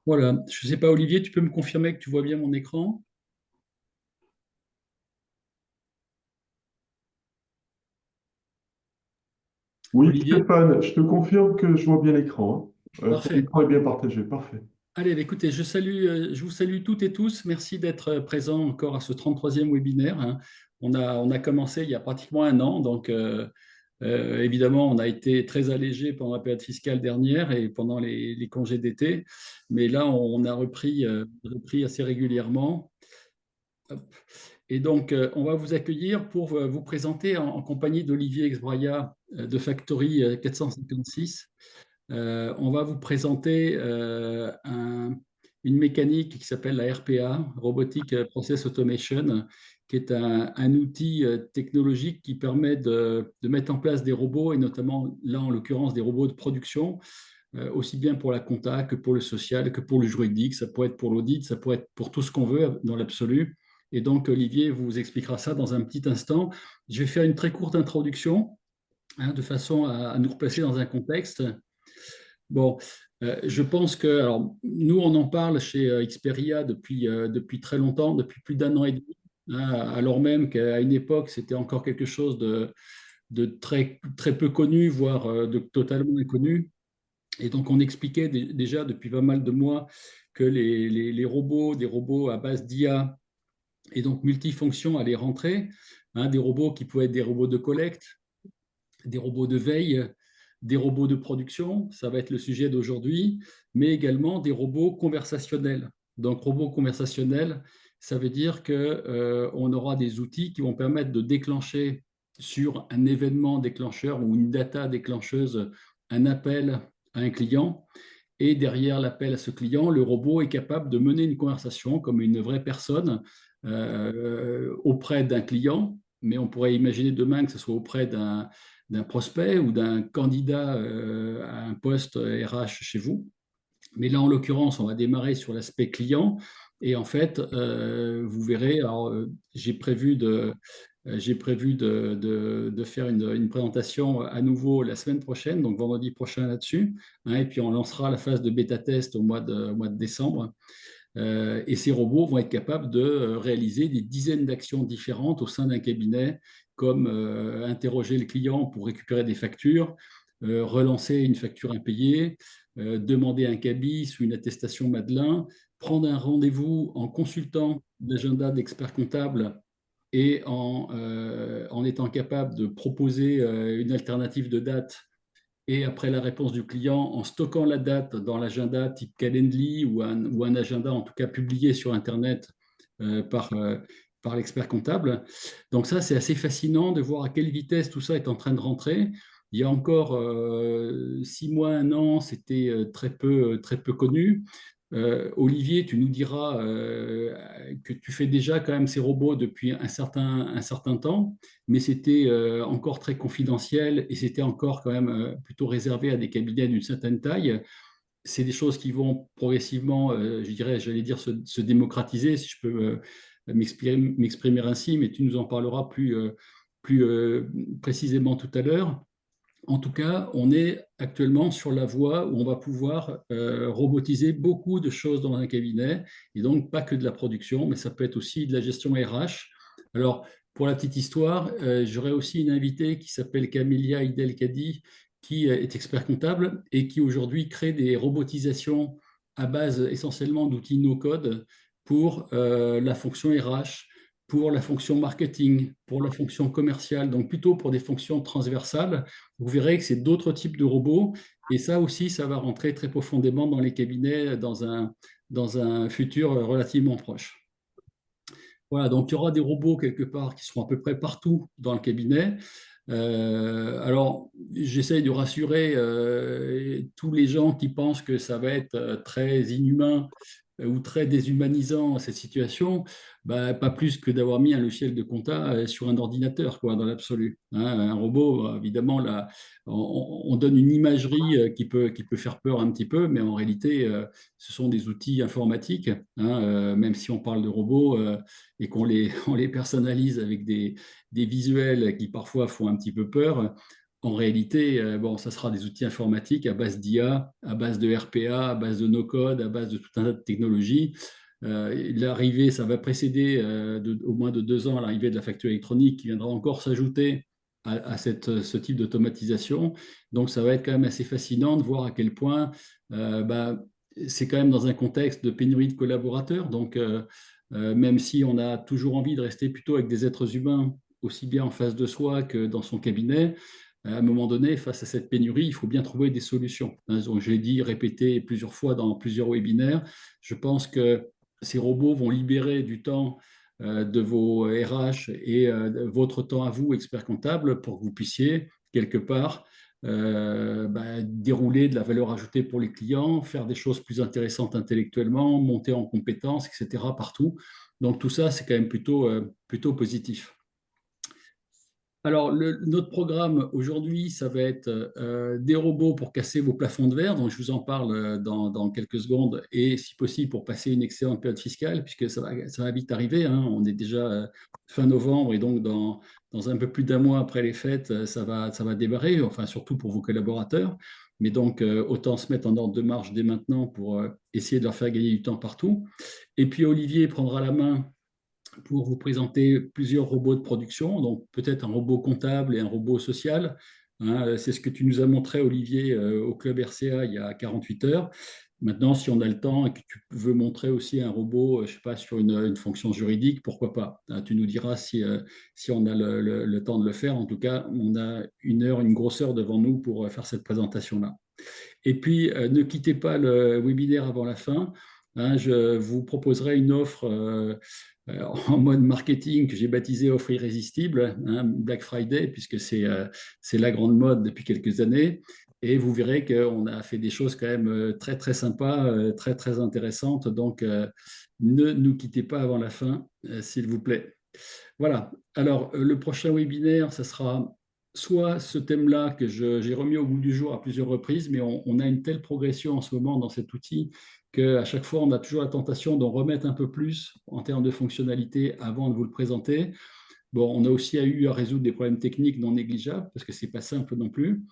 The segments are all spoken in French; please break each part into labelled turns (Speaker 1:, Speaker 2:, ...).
Speaker 1: Voilà, je ne sais pas, Olivier, tu peux me confirmer que tu vois bien mon écran?
Speaker 2: Oui,
Speaker 1: Olivier?
Speaker 2: Stéphane, je te confirme que je vois bien l'écran, hein. Ton
Speaker 1: Parfait.
Speaker 2: écran est bien partagé, parfait.
Speaker 1: Allez, bah, écoutez, je vous salue toutes et tous. Merci d'être présents encore à ce 33e webinaire, hein. On a commencé il y a pratiquement un an, donc évidemment, on a été très allégé pendant la période fiscale dernière et pendant les congés d'été, mais là, on a repris assez régulièrement. Hop. Et donc, on va vous accueillir pour vous présenter en compagnie d'Olivier Exbraya de Factory 456. On va vous présenter une mécanique qui s'appelle la RPA, Robotic Process Automation, qui est un outil technologique qui permet de mettre en place des robots, et notamment là, en l'occurrence, des robots de production, aussi bien pour la compta que pour le social, que pour le juridique. Ça pourrait être pour l'audit, ça pourrait être pour tout ce qu'on veut dans l'absolu. Et donc, Olivier vous expliquera ça dans un petit instant. Je vais faire une très courte introduction, hein, de façon à nous replacer dans un contexte. Bon, je pense que, alors, nous, on en parle chez Xperia depuis très longtemps, depuis plus d'un an et demi, hein, alors même qu'à une époque, c'était encore quelque chose de très peu connu, voire de totalement inconnu. Et donc, on expliquait déjà depuis pas mal de mois que les robots, des robots à base d'IA et donc multifonctions allaient rentrer, hein, des robots qui pouvaient être des robots de collecte, des robots de veille, des robots de production, ça va être le sujet d'aujourd'hui, mais également des robots conversationnels. Donc, robots conversationnels, ça veut dire qu'on aura des outils qui vont permettre de déclencher sur un événement déclencheur ou une data déclencheuse un appel à un client. Et derrière l'appel à ce client, le robot est capable de mener une conversation comme une vraie personne auprès d'un client, mais on pourrait imaginer demain que ce soit auprès d'un prospect ou d'un candidat à un poste RH chez vous. Mais là, en l'occurrence, on va démarrer sur l'aspect client. Et en fait, vous verrez, alors, j'ai prévu de faire une présentation à nouveau la semaine prochaine, donc vendredi prochain là-dessus, hein, et puis on lancera la phase de bêta-test au mois de décembre. Et ces robots vont être capables de réaliser des dizaines d'actions différentes au sein d'un cabinet, comme interroger le client pour récupérer des factures, relancer une facture impayée, demander un cabis ou une attestation Madelin, prendre un rendez-vous en consultant l'agenda d'experts comptables et en étant capable de proposer une alternative de date, et après la réponse du client, en stockant la date dans l'agenda type Calendly ou un agenda en tout cas publié sur Internet par l'expert comptable. Donc ça, c'est assez fascinant de voir à quelle vitesse tout ça est en train de rentrer. Il y a encore 6 mois, un an, c'était très peu connu. Olivier, tu nous diras que tu fais déjà quand même ces robots depuis un certain temps, mais c'était encore très confidentiel et c'était encore quand même plutôt réservé à des cabinets d'une certaine taille. C'est des choses qui vont progressivement, j'allais dire, se démocratiser, si je peux m'exprimer ainsi, mais tu nous en parleras plus précisément tout à l'heure. En tout cas, on est actuellement sur la voie où on va pouvoir robotiser beaucoup de choses dans un cabinet, et donc pas que de la production, mais ça peut être aussi de la gestion RH. Alors, pour la petite histoire, j'aurai aussi une invitée qui s'appelle Camélia Idelkadi, qui est expert comptable et qui aujourd'hui crée des robotisations à base essentiellement d'outils no-code pour la fonction RH, pour la fonction marketing, pour la fonction commerciale, donc plutôt pour des fonctions transversales. Vous verrez que c'est d'autres types de robots, et ça aussi, ça va rentrer très profondément dans les cabinets dans un futur relativement proche. Voilà, donc il y aura des robots quelque part qui seront à peu près partout dans le cabinet. Alors, j'essaye de rassurer tous les gens qui pensent que ça va être très inhumain ou très déshumanisant cette situation. Bah, pas plus que d'avoir mis un logiciel de compta sur un ordinateur, quoi, dans l'absolu, hein. Un robot, évidemment, là, on donne une imagerie qui peut faire peur un petit peu, mais en réalité, ce sont des outils informatiques, hein, même si on parle de robots et on les personnalise avec des visuels qui parfois font un petit peu peur. en réalité, bon, ça sera des outils informatiques à base d'IA, à base de RPA, à base de no-code, à base de tout un tas de technologies. L'arrivée, ça va précéder au moins de 2 ans l'arrivée de la facture électronique qui viendra encore s'ajouter à ce type d'automatisation. Donc, ça va être quand même assez fascinant de voir à quel point c'est quand même dans un contexte de pénurie de collaborateurs. Donc, même si on a toujours envie de rester plutôt avec des êtres humains, aussi bien en face de soi que dans son cabinet, à un moment donné, face à cette pénurie, il faut bien trouver des solutions. Donc, je l'ai dit, répété plusieurs fois dans plusieurs webinaires, je pense que ces robots vont libérer du temps de vos RH et votre temps à vous, experts comptables, pour que vous puissiez, quelque part, dérouler de la valeur ajoutée pour les clients, faire des choses plus intéressantes intellectuellement, monter en compétences, etc. partout. Donc tout ça, c'est quand même plutôt positif. Alors, notre programme aujourd'hui, ça va être des robots pour casser vos plafonds de verre, donc je vous en parle dans quelques secondes, et si possible pour passer une excellente période fiscale, puisque ça va vite arriver, hein. On est déjà fin novembre, et donc dans un peu plus d'un mois après les fêtes, ça va démarrer, enfin surtout pour vos collaborateurs. Mais donc, autant se mettre en ordre de marche dès maintenant pour essayer de leur faire gagner du temps partout. Et puis, Olivier prendra la main pour vous présenter plusieurs robots de production, donc peut-être un robot comptable et un robot social. Hein, c'est ce que tu nous as montré, Olivier, au Club RCA il y a 48 heures. Maintenant, si on a le temps et que tu veux montrer aussi un robot, je ne sais pas, sur une fonction juridique, pourquoi pas. Hein, tu nous diras si on a le temps de le faire. En tout cas, on a une grosse heure devant nous pour faire cette présentation-là. Et puis, ne quittez pas le webinaire avant la fin. Hein, je vous proposerai une offre en mode marketing que j'ai baptisé offre irrésistible, hein, Black Friday, puisque c'est la grande mode depuis quelques années. Et vous verrez qu'on a fait des choses quand même très, très sympas, très, très intéressantes. Donc, ne nous quittez pas avant la fin, s'il vous plaît. Voilà. Alors, le prochain webinaire, ça sera soit ce thème-là que j'ai remis au goût du jour à plusieurs reprises, mais on a une telle progression en ce moment dans cet outil qu'à chaque fois, on a toujours la tentation d'en remettre un peu plus en termes de fonctionnalité avant de vous le présenter. Bon, on a aussi eu à résoudre des problèmes techniques non négligeables, parce que ce n'est pas simple non plus.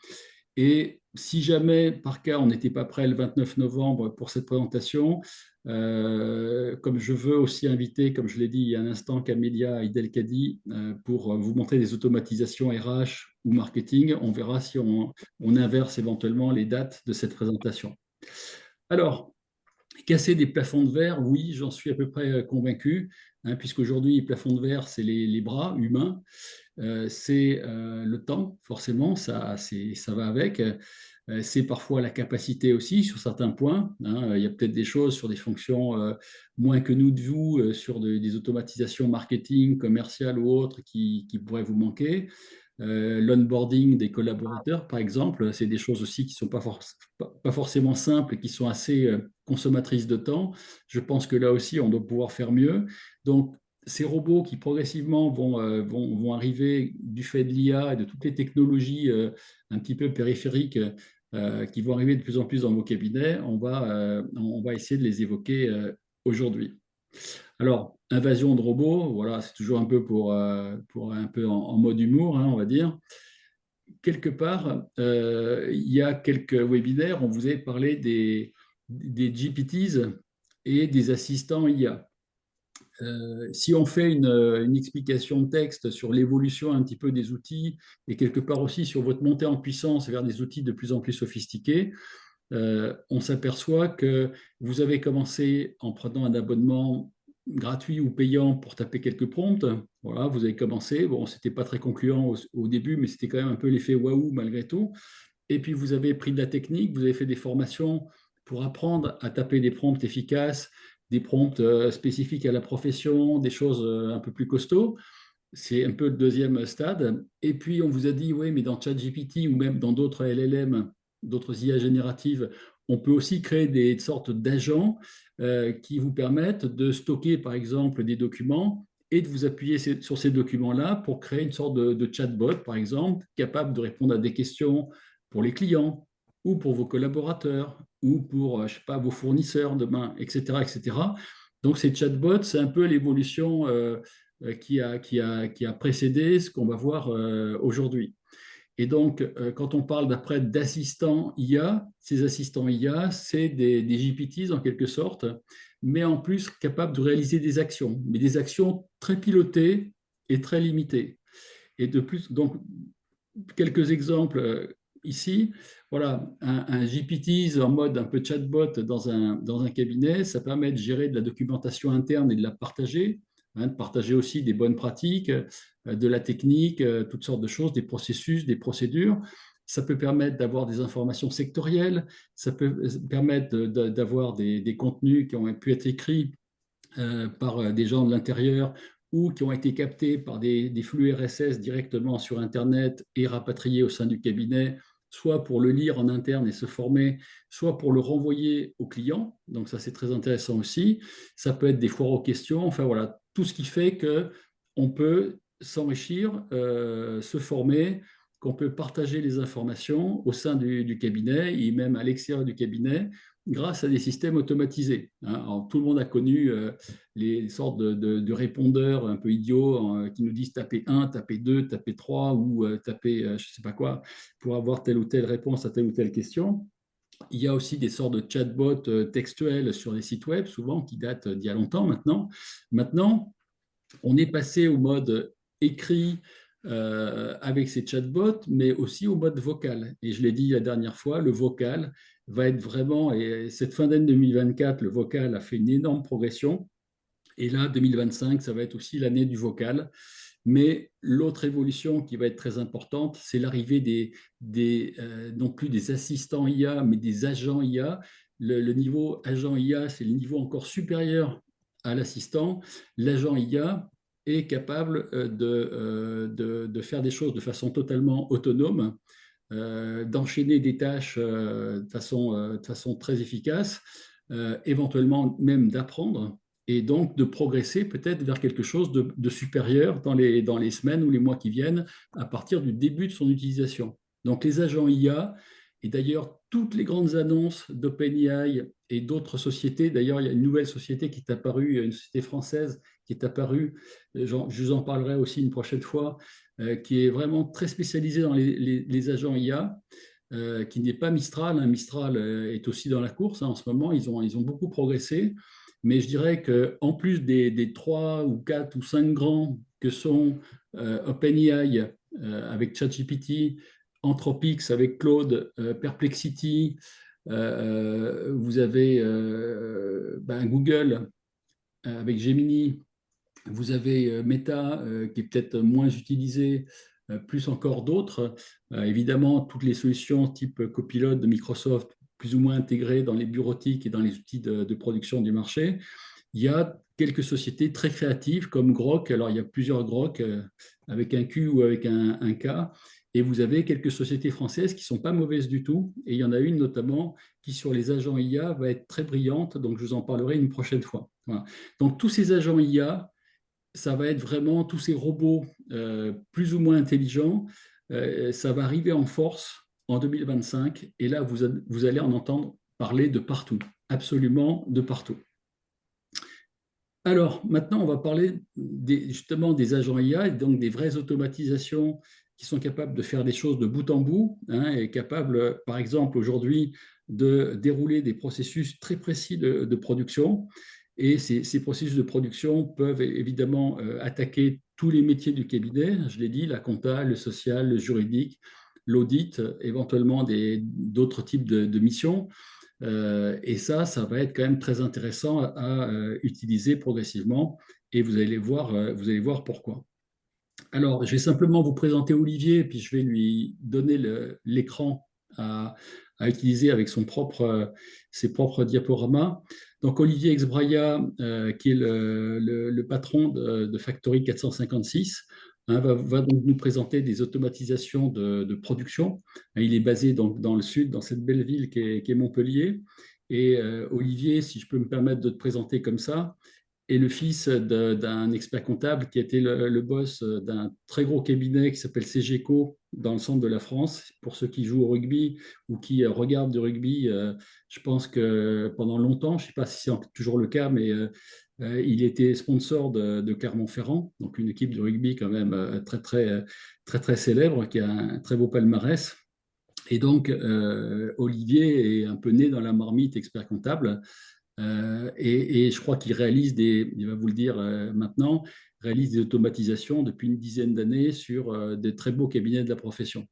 Speaker 1: Et si jamais, par cas, on n'était pas prêt le 29 novembre pour cette présentation, comme je veux aussi inviter, comme je l'ai dit il y a un instant, Camélia Idelkadi pour vous montrer des automatisations RH ou marketing, on verra si on inverse éventuellement les dates de cette présentation. Alors, casser des plafonds de verre, oui, j'en suis à peu près convaincu, hein, puisqu'aujourd'hui, les plafonds de verre, c'est les bras humains. C'est le temps, forcément, ça va avec. C'est parfois la capacité aussi sur certains points. Hein. Il y a peut-être des choses sur des fonctions moins que nous de vous, sur des automatisations marketing, commerciales ou autres qui pourraient vous manquer. L'onboarding des collaborateurs, par exemple, c'est des choses aussi qui ne sont pas forcément simples et qui sont assez consommatrices de temps. Je pense que là aussi, on doit pouvoir faire mieux. Donc, ces robots qui progressivement vont arriver du fait de l'IA et de toutes les technologies un petit peu périphériques qui vont arriver de plus en plus dans vos cabinets, on va essayer de les évoquer aujourd'hui. Alors, invasion de robots, voilà, c'est toujours un peu pour un peu en mode humour, hein, on va dire. Quelque part, il y a quelques webinaires, on vous a parlé des GPTs et des assistants IA. Si on fait une explication de texte sur l'évolution un petit peu des outils et quelque part aussi sur votre montée en puissance vers des outils de plus en plus sophistiqués, on s'aperçoit que vous avez commencé en prenant un abonnement gratuit ou payant pour taper quelques prompts. Voilà, vous avez commencé. Bon, c'était pas très concluant au début, mais c'était quand même un peu l'effet waouh malgré tout. Et puis vous avez pris de la technique, vous avez fait des formations pour apprendre à taper des prompts efficaces, des prompts spécifiques à la profession, des choses un peu plus costauds. C'est un peu le deuxième stade. Et puis, on vous a dit, oui, mais dans ChatGPT ou même dans d'autres LLM, d'autres IA génératives, on peut aussi créer des sortes d'agents qui vous permettent de stocker, par exemple, des documents et de vous appuyer sur ces documents-là pour créer une sorte de chatbot, par exemple, capable de répondre à des questions pour les clients ou pour vos collaborateurs ou pour, je sais pas, vos fournisseurs demain, etc., etc. Donc, ces chatbots, c'est un peu l'évolution qui a précédé ce qu'on va voir aujourd'hui. Et donc, quand on parle d'après d'assistants IA, ces assistants IA, c'est des GPTs en quelque sorte, mais en plus capables de réaliser des actions, mais des actions très pilotées et très limitées. Et de plus, donc, quelques exemples ici. Voilà, un GPT en mode un peu chatbot dans un cabinet, ça permet de gérer de la documentation interne et de la partager, hein, de partager aussi des bonnes pratiques, de la technique, toutes sortes de choses, des processus, des procédures. Ça peut permettre d'avoir des informations sectorielles, ça peut permettre d'avoir des contenus qui ont pu être écrits par des gens de l'intérieur ou qui ont été captés par des flux RSS directement sur Internet et rapatriés au sein du cabinet, soit pour le lire en interne et se former, soit pour le renvoyer au client. Donc ça, c'est très intéressant aussi. Ça peut être des foires aux questions. Enfin voilà, tout ce qui fait qu'on peut s'enrichir, se former, qu'on peut partager les informations au sein du cabinet et même à l'extérieur du cabinet grâce à des systèmes automatisés. Hein. Alors, tout le monde a connu les sortes de répondeurs un peu idiots qui nous disent taper 1, taper 2, taper 3 ou taper je ne sais pas quoi pour avoir telle ou telle réponse à telle ou telle question. Il y a aussi des sortes de chatbots textuels sur les sites web, souvent qui datent d'il y a longtemps maintenant. Maintenant, on est passé au mode écrit avec ces chatbots, mais aussi au mode vocal. Et je l'ai dit la dernière fois, le vocal va être vraiment, et cette fin d'année 2024, le vocal a fait une énorme progression. Et là, 2025, ça va être aussi l'année du vocal. Mais l'autre évolution qui va être très importante, c'est l'arrivée non plus des assistants IA, mais des agents IA. Le niveau agent IA, c'est le niveau encore supérieur à l'assistant. L'agent IA est capable de faire des choses de façon totalement autonome, d'enchaîner des tâches de façon très efficace, éventuellement même d'apprendre et donc de progresser peut-être vers quelque chose de supérieur dans les semaines ou les mois qui viennent à partir du début de son utilisation. Donc les agents IA, et d'ailleurs toutes les grandes annonces d'OpenAI et d'autres sociétés, d'ailleurs il y a une nouvelle société qui est apparue, une société française qui est apparue, je vous en parlerai aussi une prochaine fois, qui est vraiment très spécialisée dans les agents IA, qui n'est pas Mistral. Hein. Mistral est aussi dans la course hein, en ce moment, ils ont beaucoup progressé. Mais je dirais qu'en plus des 3 ou 4 ou 5 grands que sont OpenAI avec ChatGPT, Anthropic avec Claude, Perplexity, vous avez Google avec Gemini, vous avez Meta qui est peut-être moins utilisé, plus encore d'autres. Évidemment, toutes les solutions type Copilot de Microsoft, plus ou moins intégrées dans les bureautiques et dans les outils de production du marché. Il y a quelques sociétés très créatives comme Grok. Alors, il y a plusieurs Grok avec un Q ou avec un K. Et vous avez quelques sociétés françaises qui ne sont pas mauvaises du tout. Et il y en a une notamment qui, sur les agents IA, va être très brillante. Donc, je vous en parlerai une prochaine fois. Voilà. Donc, tous ces agents IA, ça va être vraiment tous ces robots plus ou moins intelligents. Ça va arriver en force en 2025. Et là, vous allez en entendre parler de partout, absolument de partout. Alors, maintenant, on va parler justement des agents IA, et donc des vraies automatisations qui sont capables de faire des choses de bout en bout, hein, et capables, par exemple, aujourd'hui, de dérouler des processus très précis de production. Et ces processus de production peuvent évidemment attaquer tous les métiers du cabinet. Je l'ai dit, la compta, le social, le juridique, l'audit, éventuellement d'autres types de missions. Et ça va être quand même très intéressant à utiliser progressivement. Et vous allez voir pourquoi. Alors, je vais simplement vous présenter Olivier, puis je vais lui donner l'écran à utiliser avec ses propres diaporamas. Donc, Olivier Exbraya, qui est le patron de Factory 456, hein, va donc nous présenter des automatisations de production. Il est basé donc dans le sud, dans cette belle ville qui est Montpellier. Et Olivier, si je peux me permettre de te présenter comme ça, est le fils d'un expert comptable qui était le boss d'un très gros cabinet qui s'appelle CGECO dans le centre de la France. Pour ceux qui jouent au rugby ou qui regardent du rugby, je pense que pendant longtemps, je ne sais pas si c'est toujours le cas, mais Il était sponsor de Clermont-Ferrand, donc une équipe de rugby quand même très célèbre, qui a un très beau palmarès. Et donc, Olivier est un peu né dans la marmite expert comptable. Et je crois qu'il réalise il va vous le dire maintenant, réalise des automatisations depuis une dizaine d'années sur des très beaux cabinets de la profession.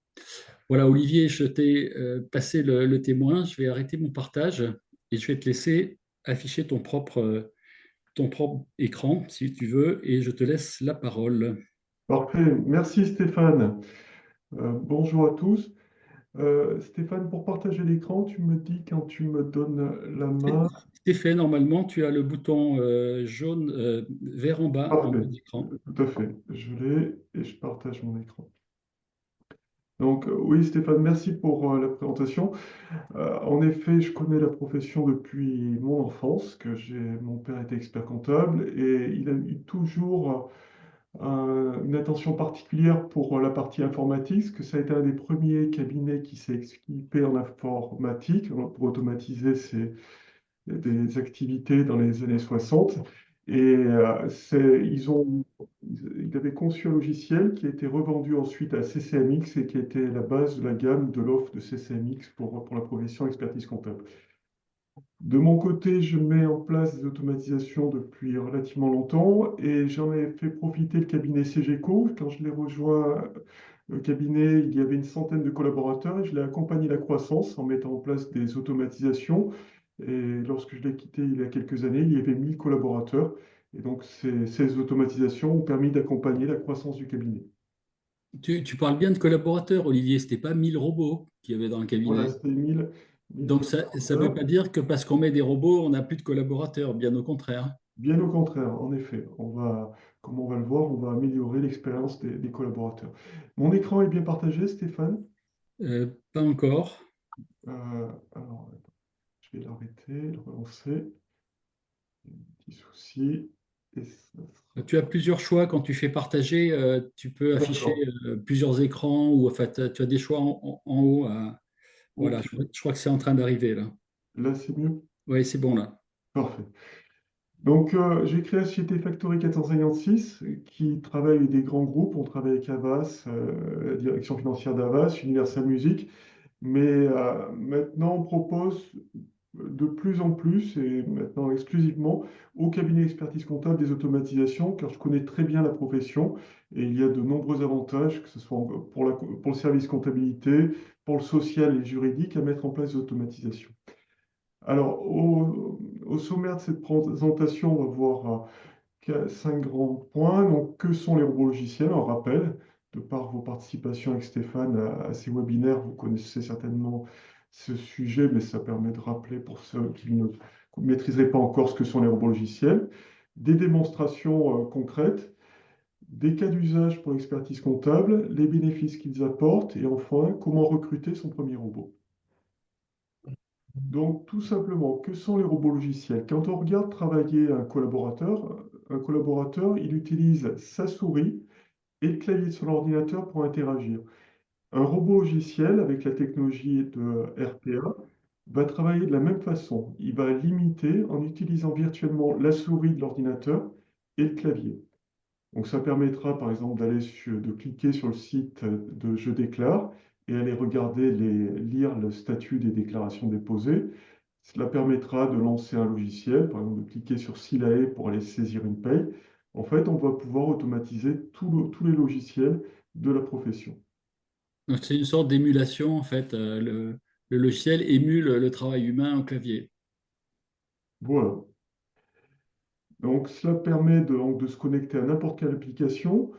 Speaker 1: Voilà, Olivier, je t'ai passé le témoin. Je vais arrêter mon partage et je vais te laisser afficher ton propre écran, si tu veux, et je te laisse la parole.
Speaker 2: Parfait. Merci Stéphane. Bonjour à tous. Stéphane, pour partager l'écran, tu me dis quand tu me donnes la main.
Speaker 1: C'est fait, normalement, tu as le bouton jaune, vert en bas
Speaker 2: Parfait.
Speaker 1: de l'écran.
Speaker 2: Tout à fait. Je l'ai et je partage mon écran. Donc, oui, Stéphane, merci pour la présentation. En effet, je connais la profession depuis mon enfance, mon père était expert comptable et il a eu toujours une attention particulière pour la partie informatique, parce que ça a été un des premiers cabinets qui s'est équipé en informatique pour automatiser des activités dans les années 60. Et ils avaient conçu un logiciel qui a été revendu ensuite à CCMX et qui était la base de la gamme de l'offre de CCMX pour la profession expertise comptable. De mon côté, je mets en place des automatisations depuis relativement longtemps et j'en ai fait profiter le cabinet CGECO. Quand je l'ai rejoint, le cabinet, il y avait une centaine de collaborateurs et je l'ai accompagné la croissance en mettant en place des automatisations. Et lorsque je l'ai quitté il y a quelques années, il y avait 1000 collaborateurs. Et donc, ces automatisations ont permis d'accompagner la croissance du cabinet.
Speaker 1: Tu parles bien de collaborateurs, Olivier. C'était pas 1000 robots qu'il y avait dans le
Speaker 2: Voilà,
Speaker 1: cabinet.
Speaker 2: c'était 1000
Speaker 1: Donc, ça ne veut
Speaker 2: collaborateurs.
Speaker 1: pas dire que parce qu'on met des robots, on n'a plus de collaborateurs. Bien au contraire.
Speaker 2: Bien au contraire, en effet, comme on va le voir, on va améliorer l'expérience des collaborateurs. Mon écran est bien partagé, Stéphane.
Speaker 1: Pas encore.
Speaker 2: Alors, je vais l'arrêter, le relancer. Petit souci. Et ça sera...
Speaker 1: Tu as plusieurs choix quand tu fais partager. Tu peux afficher
Speaker 2: D'accord.
Speaker 1: plusieurs écrans ou en fait, tu as des choix en haut. Voilà,
Speaker 2: Ok.
Speaker 1: je crois que c'est en train d'arriver là.
Speaker 2: Là, c'est mieux.
Speaker 1: Oui, c'est bon là.
Speaker 2: Parfait. Donc, j'ai créé la société Factory 456 qui travaille avec des grands groupes. On travaille avec Havas, la direction financière d'Havas, Universal Music. Mais maintenant, on propose de plus en plus, et maintenant exclusivement, au cabinet d'expertise comptable des automatisations, car je connais très bien la profession et il y a de nombreux avantages, que ce soit pour le service comptabilité, pour le social et le juridique, à mettre en place des automatisations. Alors, au sommaire de cette présentation, on va voir cinq grands points. Donc, que sont les robots logiciels? En rappel, de par vos participations avec Stéphane à ces webinaires, vous connaissez certainement ce sujet, mais ça permet de rappeler pour ceux qui ne maîtriseraient pas encore ce que sont les robots logiciels, des démonstrations concrètes, des cas d'usage pour l'expertise comptable, les bénéfices qu'ils apportent, et enfin, comment recruter son premier robot. Donc, tout simplement, que sont les robots logiciels? Quand on regarde travailler un collaborateur, il utilise sa souris et le clavier de son ordinateur pour interagir. Un robot logiciel, avec la technologie de RPA, va travailler de la même façon. Il va l'imiter en utilisant virtuellement la souris de l'ordinateur et le clavier. Donc ça permettra par exemple de cliquer sur le site de Je déclare et aller regarder, lire le statut des déclarations déposées. Cela permettra de lancer un logiciel, par exemple de cliquer sur Silae pour aller saisir une paye. En fait, on va pouvoir automatiser tous les logiciels de la profession.
Speaker 1: Donc, c'est une sorte d'émulation en fait. Le logiciel émule le travail humain au clavier.
Speaker 2: Voilà. Donc cela permet donc, de se connecter à n'importe quelle application,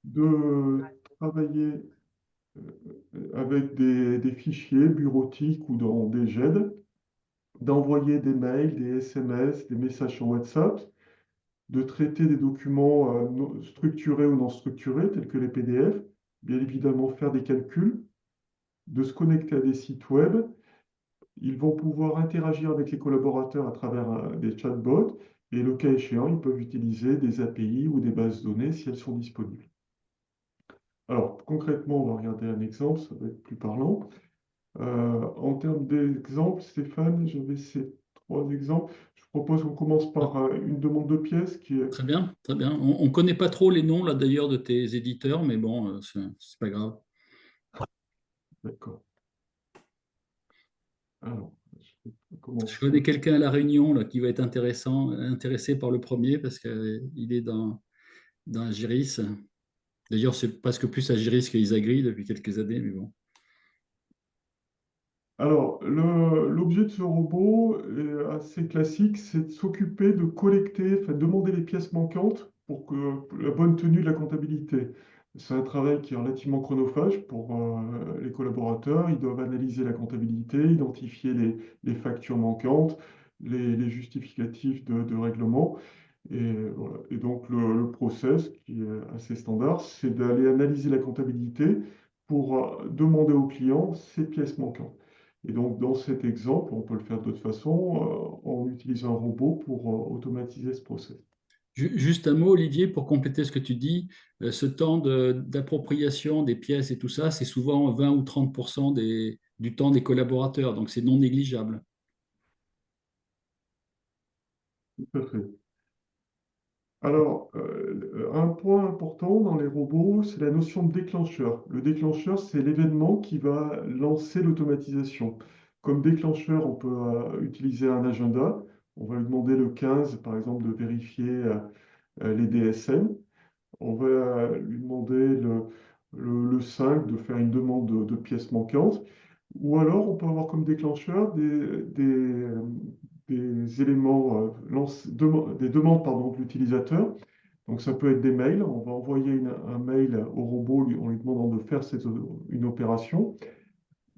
Speaker 2: de travailler avec des fichiers bureautiques ou dans des GED, d'envoyer des mails, des SMS, des messages sur WhatsApp, de traiter des documents structurés ou non structurés, tels que les PDF, bien évidemment faire des calculs, de se connecter à des sites web. Ils vont pouvoir interagir avec les collaborateurs à travers des chatbots et le cas échéant, ils peuvent utiliser des API ou des bases de données si elles sont disponibles. Alors concrètement, on va regarder un exemple, ça va être plus parlant. En termes d'exemple, Stéphane, j'avais ces trois exemples. Je propose qu'on commence par une demande de pièce qui est...
Speaker 1: Très bien, très bien. On ne connaît pas trop les noms là d'ailleurs de tes éditeurs, mais bon, c'est pas grave.
Speaker 2: D'accord. Alors, je vais
Speaker 1: Je
Speaker 2: commencer.
Speaker 1: connais quelqu'un à La Réunion là, qui va être intéressé par le premier parce qu'il est dans Agiris. D'ailleurs, c'est presque plus Agiris que Isagri depuis quelques années, mais bon.
Speaker 2: Alors, l'objet de ce robot est assez classique, c'est de s'occuper de collecter, enfin, demander les pièces manquantes pour la bonne tenue de la comptabilité. C'est un travail qui est relativement chronophage pour les collaborateurs. Ils doivent analyser la comptabilité, identifier les factures manquantes, les justificatifs de règlement. Et, voilà. Et donc, le process, qui est assez standard, c'est d'aller analyser la comptabilité pour demander au client ses pièces manquantes. Et donc, dans cet exemple, on peut le faire de d'autres façons, en utilisant un robot pour automatiser ce process.
Speaker 1: Juste un mot, Olivier, pour compléter ce que tu dis. Ce temps d'appropriation des pièces et tout ça, c'est souvent 20 ou 30% du temps des collaborateurs, donc c'est non négligeable.
Speaker 2: Tout à fait. Alors, un point important dans les robots, c'est la notion de déclencheur. Le déclencheur, c'est l'événement qui va lancer l'automatisation. Comme déclencheur, on peut utiliser un agenda. On va lui demander le 15, par exemple, de vérifier les DSM. On va lui demander le 5 de faire une demande de pièces manquantes. Ou alors, on peut avoir comme déclencheur des éléments, des demandes pardon, de l'utilisateur. Donc, ça peut être des mails. On va envoyer un mail au robot en lui demandant de faire une opération.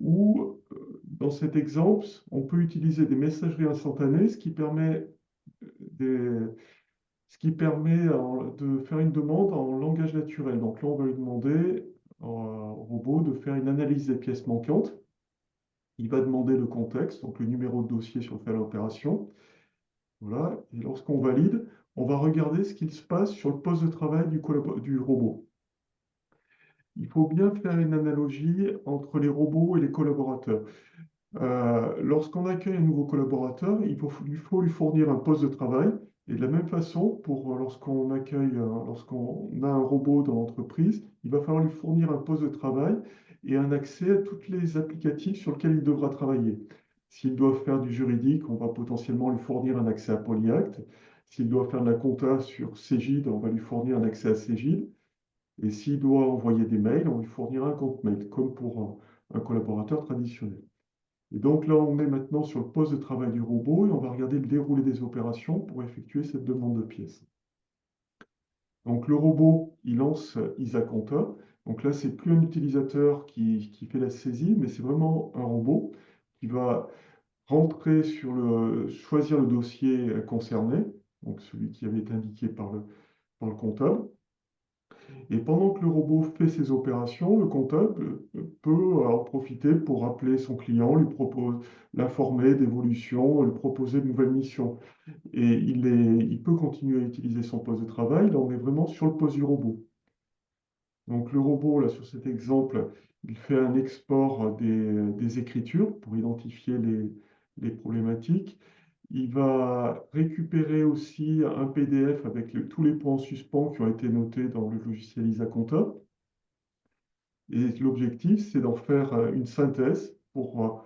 Speaker 2: Ou, dans cet exemple, on peut utiliser des messageries instantanées, des, de faire une demande en langage naturel. Donc là, on va lui demander au robot de faire une analyse des pièces manquantes. Il va demander le contexte, donc le numéro de dossier sur lequel l'opération. Voilà. Et lorsqu'on valide, on va regarder ce qu'il se passe sur le poste de travail du robot. Il faut bien faire une analogie entre les robots et les collaborateurs. Lorsqu'on accueille un nouveau collaborateur, il faut lui fournir un poste de travail. Et de la même façon, lorsqu'on a un robot dans l'entreprise, il va falloir lui fournir un poste de travail et un accès à tous les applicatifs sur lesquels il devra travailler. S'il doit faire du juridique, on va potentiellement lui fournir un accès à Polyact. S'il doit faire de la compta sur Cégide, on va lui fournir un accès à Cégide. Et s'il doit envoyer des mails, on lui fournira un compte mail, comme pour un collaborateur traditionnel. Et donc là, on est maintenant sur le poste de travail du robot et on va regarder le déroulé des opérations pour effectuer cette demande de pièces. Donc le robot, il lance Isaconta. Donc là, c'est plus un utilisateur qui fait la saisie, mais c'est vraiment un robot qui va choisir le dossier concerné, donc celui qui avait été indiqué par le comptable. Et pendant que le robot fait ses opérations, le comptable peut en profiter pour appeler son client, l'informer d'évolution, lui proposer de nouvelles missions. Et il peut continuer à utiliser son poste de travail. Là, on est vraiment sur le poste du robot. Donc le robot, là, sur cet exemple, il fait un export des écritures pour identifier les problématiques. Il va récupérer aussi un PDF avec tous les points en suspens qui ont été notés dans le logiciel Isaconta. Et l'objectif, c'est d'en faire une synthèse pour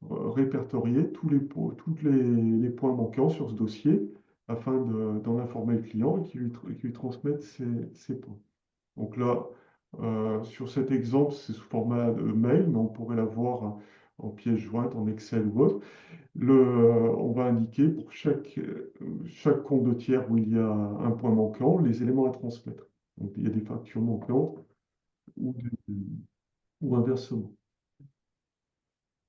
Speaker 2: répertorier les points manquants sur ce dossier afin d'en informer le client et qu'il lui transmette ces points. Donc là, sur cet exemple, c'est sous format de mail, mais on pourrait l'avoir en pièce jointe, en Excel ou autre. On va indiquer pour chaque compte de tiers où il y a un point manquant, les éléments à transmettre. Donc il y a des factures manquantes ou, ou inversement.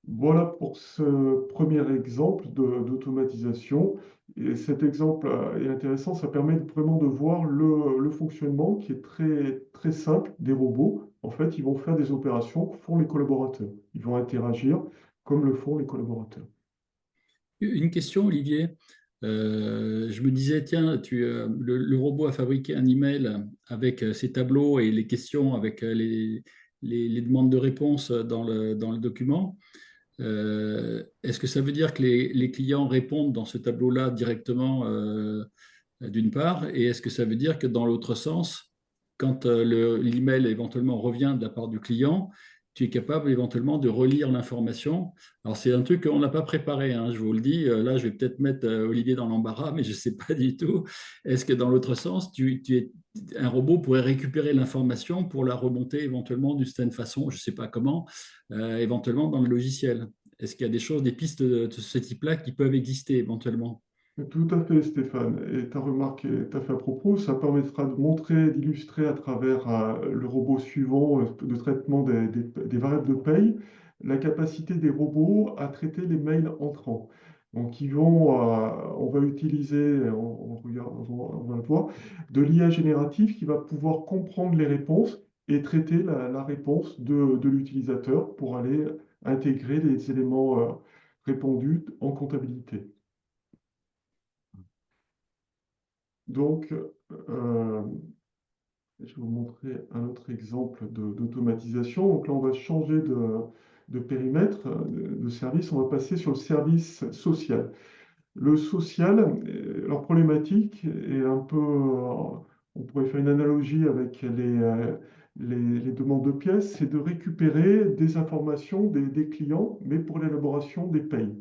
Speaker 2: Voilà pour ce premier exemple d'automatisation. Et cet exemple est intéressant, ça permet vraiment de voir le fonctionnement qui est très, très simple des robots. En fait, ils vont faire des opérations que font les collaborateurs. Ils vont interagir comme le font les collaborateurs.
Speaker 1: Une question, Olivier. Je me disais, tiens, le robot a fabriqué un email avec ses tableaux et les questions avec les demandes de réponse dans le document. Est-ce que ça veut dire que les clients répondent dans ce tableau-là directement, d'une part, et est-ce que ça veut dire que dans l'autre sens, quand l'email éventuellement revient de la part du client, tu es capable éventuellement de relire l'information? Alors c'est un truc qu'on n'a pas préparé, hein, je vous le dis. Là, je vais peut-être mettre Olivier dans l'embarras, mais je ne sais pas du tout. Est-ce que dans l'autre sens, un robot pourrait récupérer l'information pour la remonter éventuellement d'une certaine façon, je ne sais pas comment, éventuellement dans le logiciel? Est-ce qu'il y a des choses, des pistes de ce type-là qui peuvent exister éventuellement?
Speaker 2: Tout à fait, Stéphane. Et ta remarque est tout à fait à propos. Ça permettra de montrer, d'illustrer à travers le robot suivant de traitement des variables de paye la capacité des robots à traiter les mails entrants. Donc, on va utiliser, on va le voir, de l'IA générative qui va pouvoir comprendre les réponses et traiter la réponse de l'utilisateur pour aller intégrer les éléments répondus en comptabilité. Donc, je vais vous montrer un autre exemple d'automatisation. Donc là, on va changer de périmètre, de service. On va passer sur le service social. Le social, leur problématique est un peu, on pourrait faire une analogie avec les demandes de pièces, c'est de récupérer des informations des clients, mais pour l'élaboration des payes.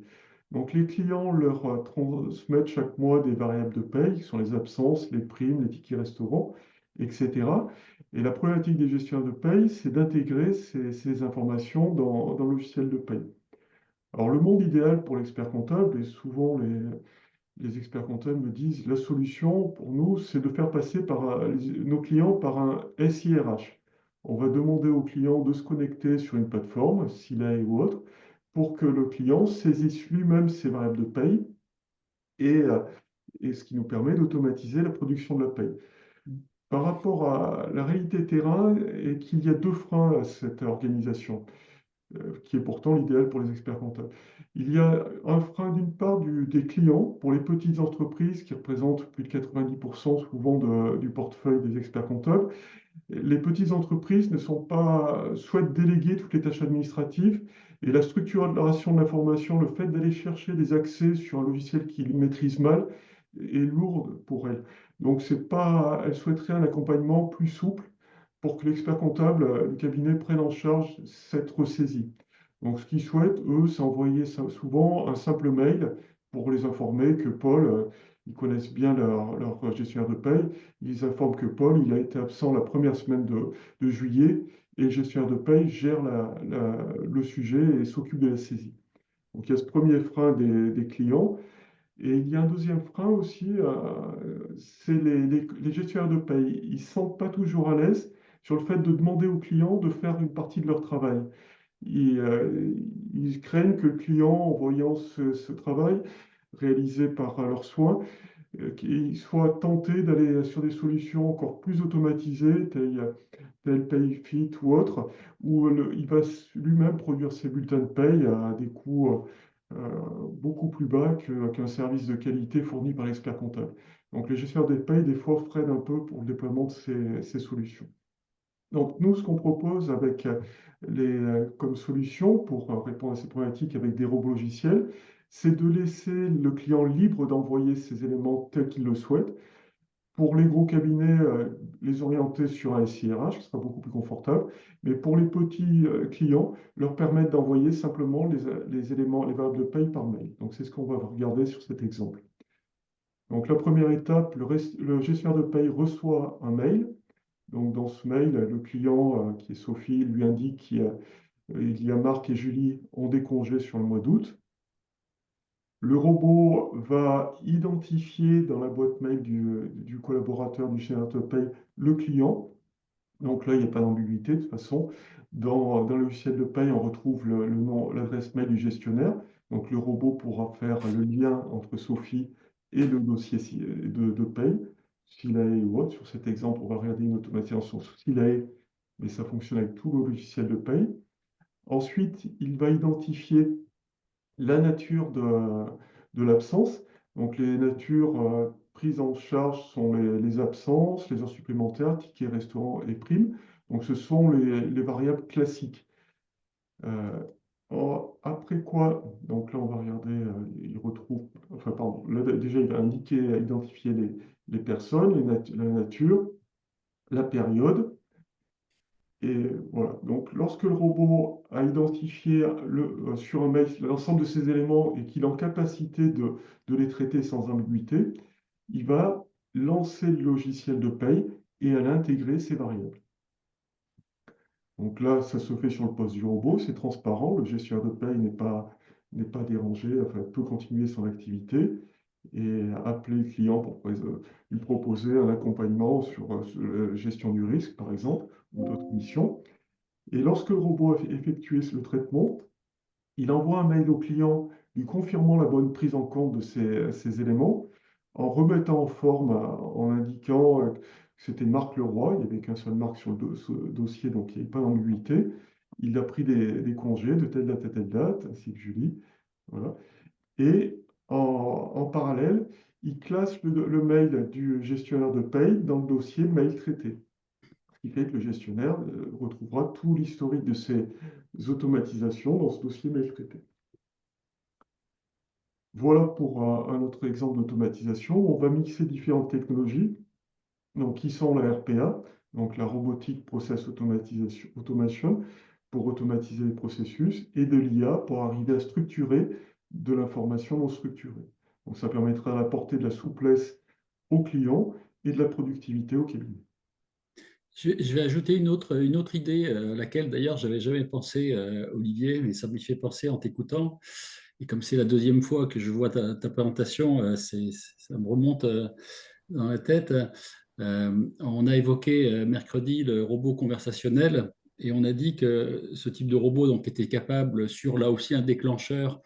Speaker 2: Donc les clients leur transmettent chaque mois des variables de paye, qui sont les absences, les primes, les tickets restaurants, etc. Et la problématique des gestionnaires de paye, c'est d'intégrer ces informations dans le logiciel de paye. Alors le monde idéal pour l'expert comptable, et souvent les experts comptables me disent, la solution pour nous, c'est de faire passer nos clients par un SIRH. On va demander au client de se connecter sur une plateforme, Silay ou autre, pour que le client saisisse lui-même ses variables de paye et, euh, et ce qui nous permet d'automatiser la production de la paye. Par rapport à la réalité terrain, et qu'il y a deux freins à cette organisation, qui est pourtant l'idéal pour les experts comptables. Il y a un frein d'une part des clients, pour les petites entreprises qui représentent plus de 90% souvent du portefeuille des experts comptables. Les petites entreprises ne sont pas, souhaitent déléguer toutes les tâches administratives et la structuration de l'information, le fait d'aller chercher des accès sur un logiciel qu'ils maîtrisent mal est lourde pour elles. Donc, c'est pas, elles souhaiteraient un accompagnement plus souple pour que l'expert comptable du cabinet prenne en charge cette ressaisie. Donc, ce qu'ils souhaitent, eux, c'est envoyer souvent un simple mail pour les informer que Paul, ils connaissent bien leur gestionnaire de paye. Ils informent que Paul, il a été absent la première semaine de juillet et le gestionnaire de paye gère le sujet et s'occupe de la saisie. Donc il y a ce premier frein des clients. Et il y a un deuxième frein aussi, c'est les gestionnaires de paye. Ils ne se sentent pas toujours à l'aise sur le fait de demander aux clients de faire une partie de leur travail. Ils craignent que le client, en voyant ce travail réalisé par leurs soins, qu'il soit tenté d'aller sur des solutions encore plus automatisées, telles PayFit ou autres, où il va lui-même produire ses bulletins de paye à des coûts beaucoup plus bas qu'un service de qualité fourni par l'expert comptable. Donc les gestionnaires des payes, des fois, freinent un peu pour le déploiement de ces solutions. Donc nous, ce qu'on propose comme solution pour répondre à ces problématiques avec des robots logiciels, c'est de laisser le client libre d'envoyer ces éléments tels qu'il le souhaite. Pour les gros cabinets, les orienter sur un SIRH, qui sera beaucoup plus confortable. Mais pour les petits clients, leur permettre d'envoyer simplement les éléments, les variables de paye par mail. Donc c'est ce qu'on va regarder sur cet exemple. Donc la première étape, le gestionnaire de paye reçoit un mail. Donc, dans ce mail, le client, qui est Sophie, lui indique qu'il y a Marc et Julie ont des congés sur le mois d'août. Le robot va identifier dans la boîte mail du collaborateur du gestionnaire de paye le client. Donc là, il n'y a pas d'ambiguïté. De toute façon, dans le logiciel de paye, on retrouve le nom, l'adresse mail du gestionnaire. Donc le robot pourra faire le lien entre Sophie et le dossier de paye. Silae ou autre. Sur cet exemple, on va regarder une automatisation sur Silae, mais ça fonctionne avec tout le logiciel de paye. Ensuite, il va identifier la nature de l'absence. Donc les natures prises en charge sont les absences, les heures supplémentaires, tickets restaurant et primes. Donc ce sont les variables classiques. Euh, Après quoi, donc là on va regarder, il retrouve, enfin pardon, là, déjà il va identifier les personnes, la nature, la période, et voilà. Donc lorsque le robot a identifié sur un mail l'ensemble de ces éléments et qu'il est en capacité de les traiter sans ambiguïté, il va lancer le logiciel de paye et à l'intégrer ces variables. Donc là, ça se fait sur le poste du robot, c'est transparent, le gestionnaire de paye n'est pas dérangé, enfin, peut continuer son activité et appeler le client pour lui proposer un accompagnement sur la gestion du risque, par exemple, ou d'autres missions. Et lorsque le robot a effectué le traitement, il envoie un mail au client lui confirmant la bonne prise en compte de ces éléments, en remettant en forme, en indiquant que c'était Marc Leroy, il n'y avait qu'un seul Marc sur ce dossier, donc il n'y avait pas d'ambiguïté. Il a pris des congés de telle date à telle date, ainsi que Julie. Voilà. Et en parallèle, il classe le mail du gestionnaire de paye dans le dossier mail traité. Ce qui fait que le gestionnaire retrouvera tout l'historique de ces automatisations dans ce dossier mail traité. Voilà pour un autre exemple d'automatisation. On va mixer différentes technologies, donc, qui sont la RPA, donc la Robotic Process Automation, pour automatiser les processus, et de l'IA pour arriver à structurer de l'information non structurée. Donc, ça permettra d'apporter de la souplesse aux clients et de la productivité au cabinet.
Speaker 1: Je vais ajouter une autre idée à laquelle d'ailleurs j'avais jamais pensé, Olivier, mais ça m'y fait penser en t'écoutant. Et comme c'est la deuxième fois que je vois ta présentation, ça me remonte dans la tête. On a évoqué mercredi le robot conversationnel et on a dit que ce type de robot donc, était capable sur là aussi un déclencheur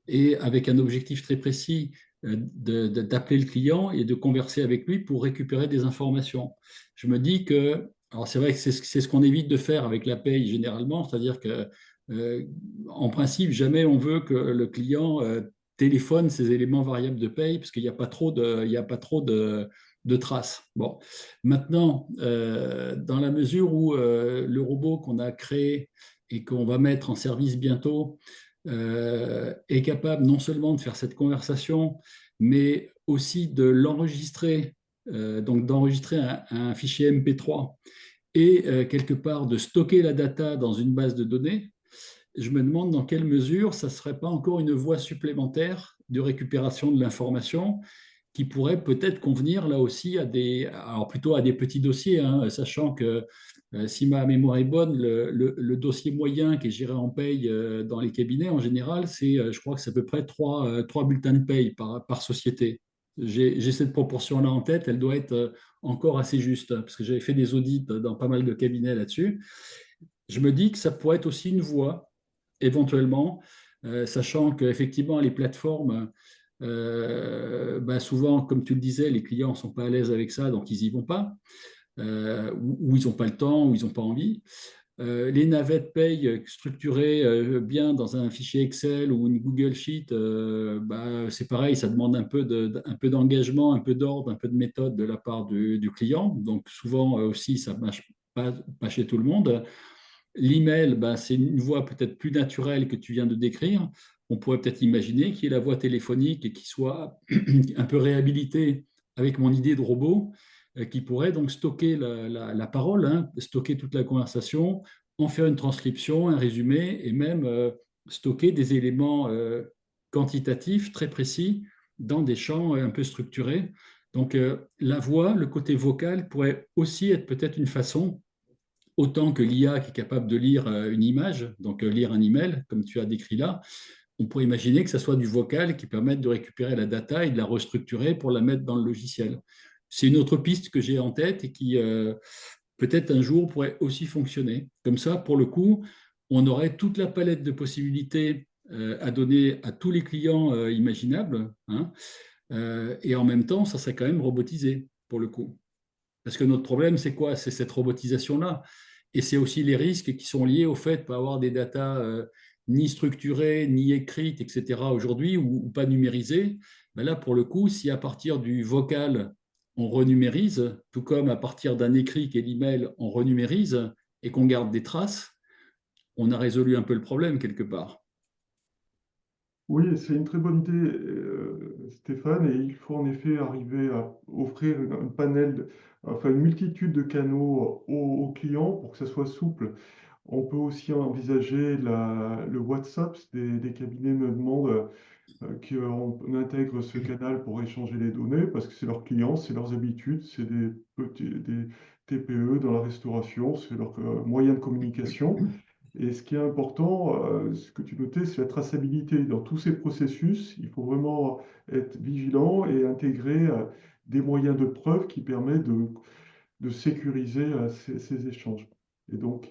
Speaker 1: et avec un objectif très précis d'appeler le client et de converser avec lui pour récupérer des informations. Je me dis que, alors c'est vrai que c'est ce qu'on évite de faire avec la paye généralement, c'est-à-dire que en principe, jamais on veut que le client téléphone ces éléments variables de paye parce qu'il n'y a pas trop il y a pas trop de traces. Bon, maintenant, dans la mesure où le robot qu'on a créé et qu'on va mettre en service bientôt est capable non seulement de faire cette conversation, mais aussi de l'enregistrer, donc d'enregistrer un fichier MP3 et quelque part de stocker la data dans une base de données, je me demande dans quelle mesure ça ne serait pas encore une voie supplémentaire de récupération de l'information qui pourrait peut-être convenir là aussi alors plutôt à des petits dossiers, hein, sachant que si ma mémoire est bonne, le dossier moyen qui est géré en paye dans les cabinets en général, je crois que c'est à peu près trois bulletins de paye par société. J'ai cette proportion-là en tête, elle doit être encore assez juste, parce que j'avais fait des audits dans pas mal de cabinets là-dessus. Je me dis que ça pourrait être aussi une voie, éventuellement, sachant qu'effectivement, les plateformes, bah souvent, comme tu le disais, les clients ne sont pas à l'aise avec ça, donc ils n'y vont pas, ou ils n'ont pas le temps, ou ils n'ont pas envie. Les navettes paye structurées bien dans un fichier Excel ou une Google Sheet, bah, c'est pareil, ça demande un peu d'engagement, un peu d'ordre, un peu de méthode de la part du client. Donc souvent aussi, ça ne marche pas chez tout le monde. L'email, ben, c'est une voie peut-être plus naturelle que tu viens de décrire. On pourrait peut-être imaginer qu'il y ait la voie téléphonique et qui soit un peu réhabilitée avec mon idée de robot, qui pourrait donc stocker la parole, hein, stocker toute la conversation, en faire une transcription, un résumé, et même stocker des éléments quantitatifs très précis dans des champs un peu structurés. Donc la voix, le côté vocal pourrait aussi être peut-être une façon autant que l'IA qui est capable de lire une image, donc lire un email, comme tu as décrit là, on pourrait imaginer que ça soit du vocal qui permette de récupérer la data et de la restructurer pour la mettre dans le logiciel. C'est une autre piste que j'ai en tête et qui peut-être un jour pourrait aussi fonctionner. Comme ça, pour le coup, on aurait toute la palette de possibilités à donner à tous les clients imaginables, hein, et en même temps, ça serait quand même robotisé pour le coup. Parce que notre problème, c'est quoi? C'est cette robotisation-là. Et c'est aussi les risques qui sont liés au fait de ne pas avoir des datas ni structurées, ni écrites, etc. aujourd'hui, ou pas numérisées. Ben là, pour le coup, si à partir du vocal, on renumérise, tout comme à partir d'un écrit qui est l'email, on renumérise et qu'on garde des traces, on a résolu un peu le problème quelque part.
Speaker 2: Oui, c'est une très bonne idée, Stéphane, et il faut en effet arriver à offrir un panel, enfin une multitude de canaux aux clients pour que ça soit souple. On peut aussi envisager le WhatsApp. Des cabinets me demandent qu'on intègre ce canal pour échanger les données parce que c'est leurs clients, c'est leurs habitudes, c'est des TPE dans la restauration, c'est leur moyen de communication. Et ce qui est important, ce que tu notais, c'est la traçabilité. Dans tous ces processus, il faut vraiment être vigilant et intégrer des moyens de preuve qui permettent de sécuriser ces échanges. Et donc,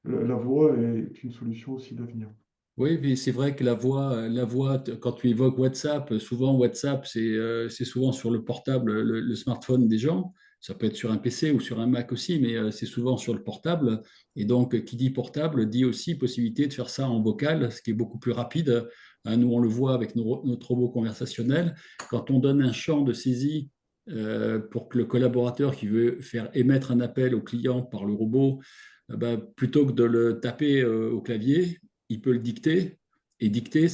Speaker 2: la voix est une solution aussi d'avenir.
Speaker 1: Oui, mais c'est vrai que quand tu évoques WhatsApp, souvent WhatsApp, c'est souvent sur le portable, le smartphone des gens. Ça peut être sur un PC ou sur un Mac aussi, mais c'est souvent sur le portable. Et donc, qui dit portable dit aussi possibilité de faire ça en vocal, ce qui est beaucoup plus rapide. Nous, on le voit avec notre robot conversationnel. Quand on donne un champ de saisie pour que le collaborateur qui veut faire émettre un appel au client par le robot, ben, plutôt que de le taper au clavier, il peut le dicter. Et dicter,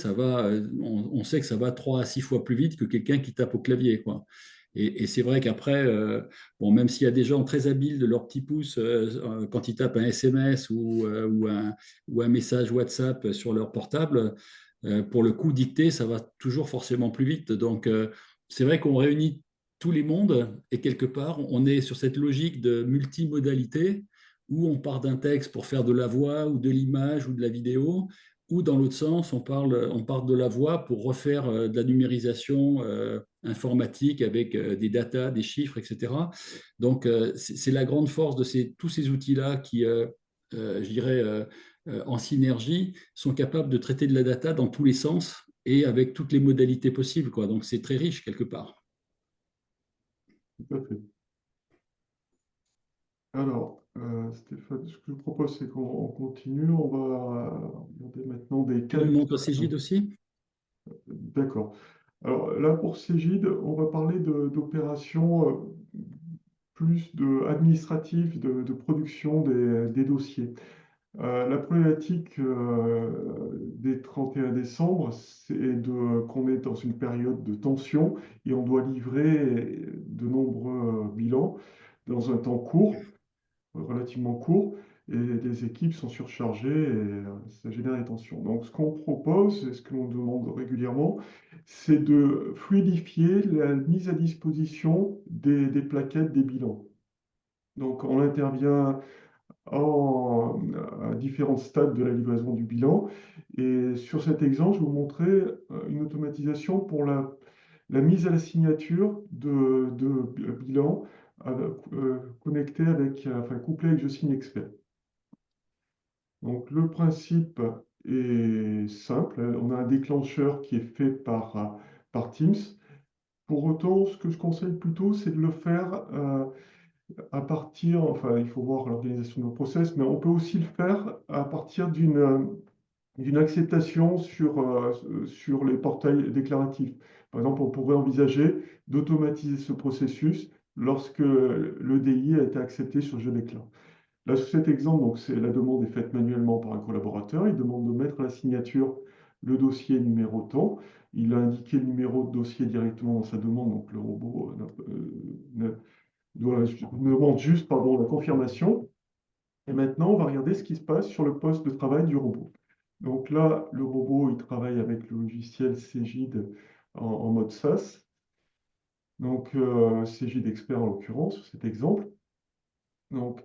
Speaker 1: on sait que ça va 3 à 6 fois plus vite que quelqu'un qui tape au clavier, quoi. Et c'est vrai qu'après, bon, même s'il y a des gens très habiles de leur petit pouce quand ils tapent un SMS ou un message WhatsApp sur leur portable, pour le coup, dicter, ça va toujours forcément plus vite. Donc, c'est vrai qu'on réunit tous les mondes et quelque part, on est sur cette logique de multimodalité où on part d'un texte pour faire de la voix ou de l'image ou de la vidéo, ou dans l'autre sens, on part de la voix pour refaire de la numérisation informatique avec des datas, des chiffres, etc. Donc, c'est la grande force de tous ces outils-là qui, je dirais, en synergie, sont capables de traiter de la data dans tous les sens et avec toutes les modalités possibles, quoi. Donc, c'est très riche quelque part.
Speaker 2: Tout à fait. Alors, Stéphane, ce que je propose, c'est qu'on continue. On va regarder maintenant des
Speaker 1: Tu
Speaker 2: cas
Speaker 1: veux me montrer Cégide
Speaker 2: d'exploitation.
Speaker 1: aussi?
Speaker 2: D'accord. Alors là, pour Cégide, on va parler d'opérations plus administratives de production des dossiers. La problématique des 31 décembre, c'est qu'on est dans une période de tension et on doit livrer de nombreux bilans dans un temps court, relativement court, et les équipes sont surchargées et ça génère des tensions. Donc, ce qu'on propose et ce que l'on demande régulièrement, c'est de fluidifier la mise à disposition des plaquettes des bilans. Donc, on intervient en, à différents stades de la livraison du bilan. Et sur cet exemple, je vais vous montrer une automatisation pour la mise à la signature de bilan connecté avec, enfin, couplé avec Je signe expert. Donc le principe est simple. On a un déclencheur qui est fait par Teams. Pour autant, ce que je conseille plutôt, c'est de le faire à partir, enfin, il faut voir l'organisation de nos process, mais on peut aussi le faire à partir d'une acceptation sur les portails déclaratifs. Par exemple, on pourrait envisager d'automatiser ce processus lorsque l'EDI a été accepté sur Je déclare. Là, sur cet exemple, donc, la demande est faite manuellement par un collaborateur. Il demande de mettre à la signature le dossier numéro tant. Il a indiqué le numéro de dossier directement dans sa demande, donc le robot demande juste pardon, la confirmation. Et maintenant, on va regarder ce qui se passe sur le poste de travail du robot. Donc là, le robot, il travaille avec le logiciel Cégide en mode SaaS. Donc, Cégide Expert en l'occurrence, sur cet exemple. Donc,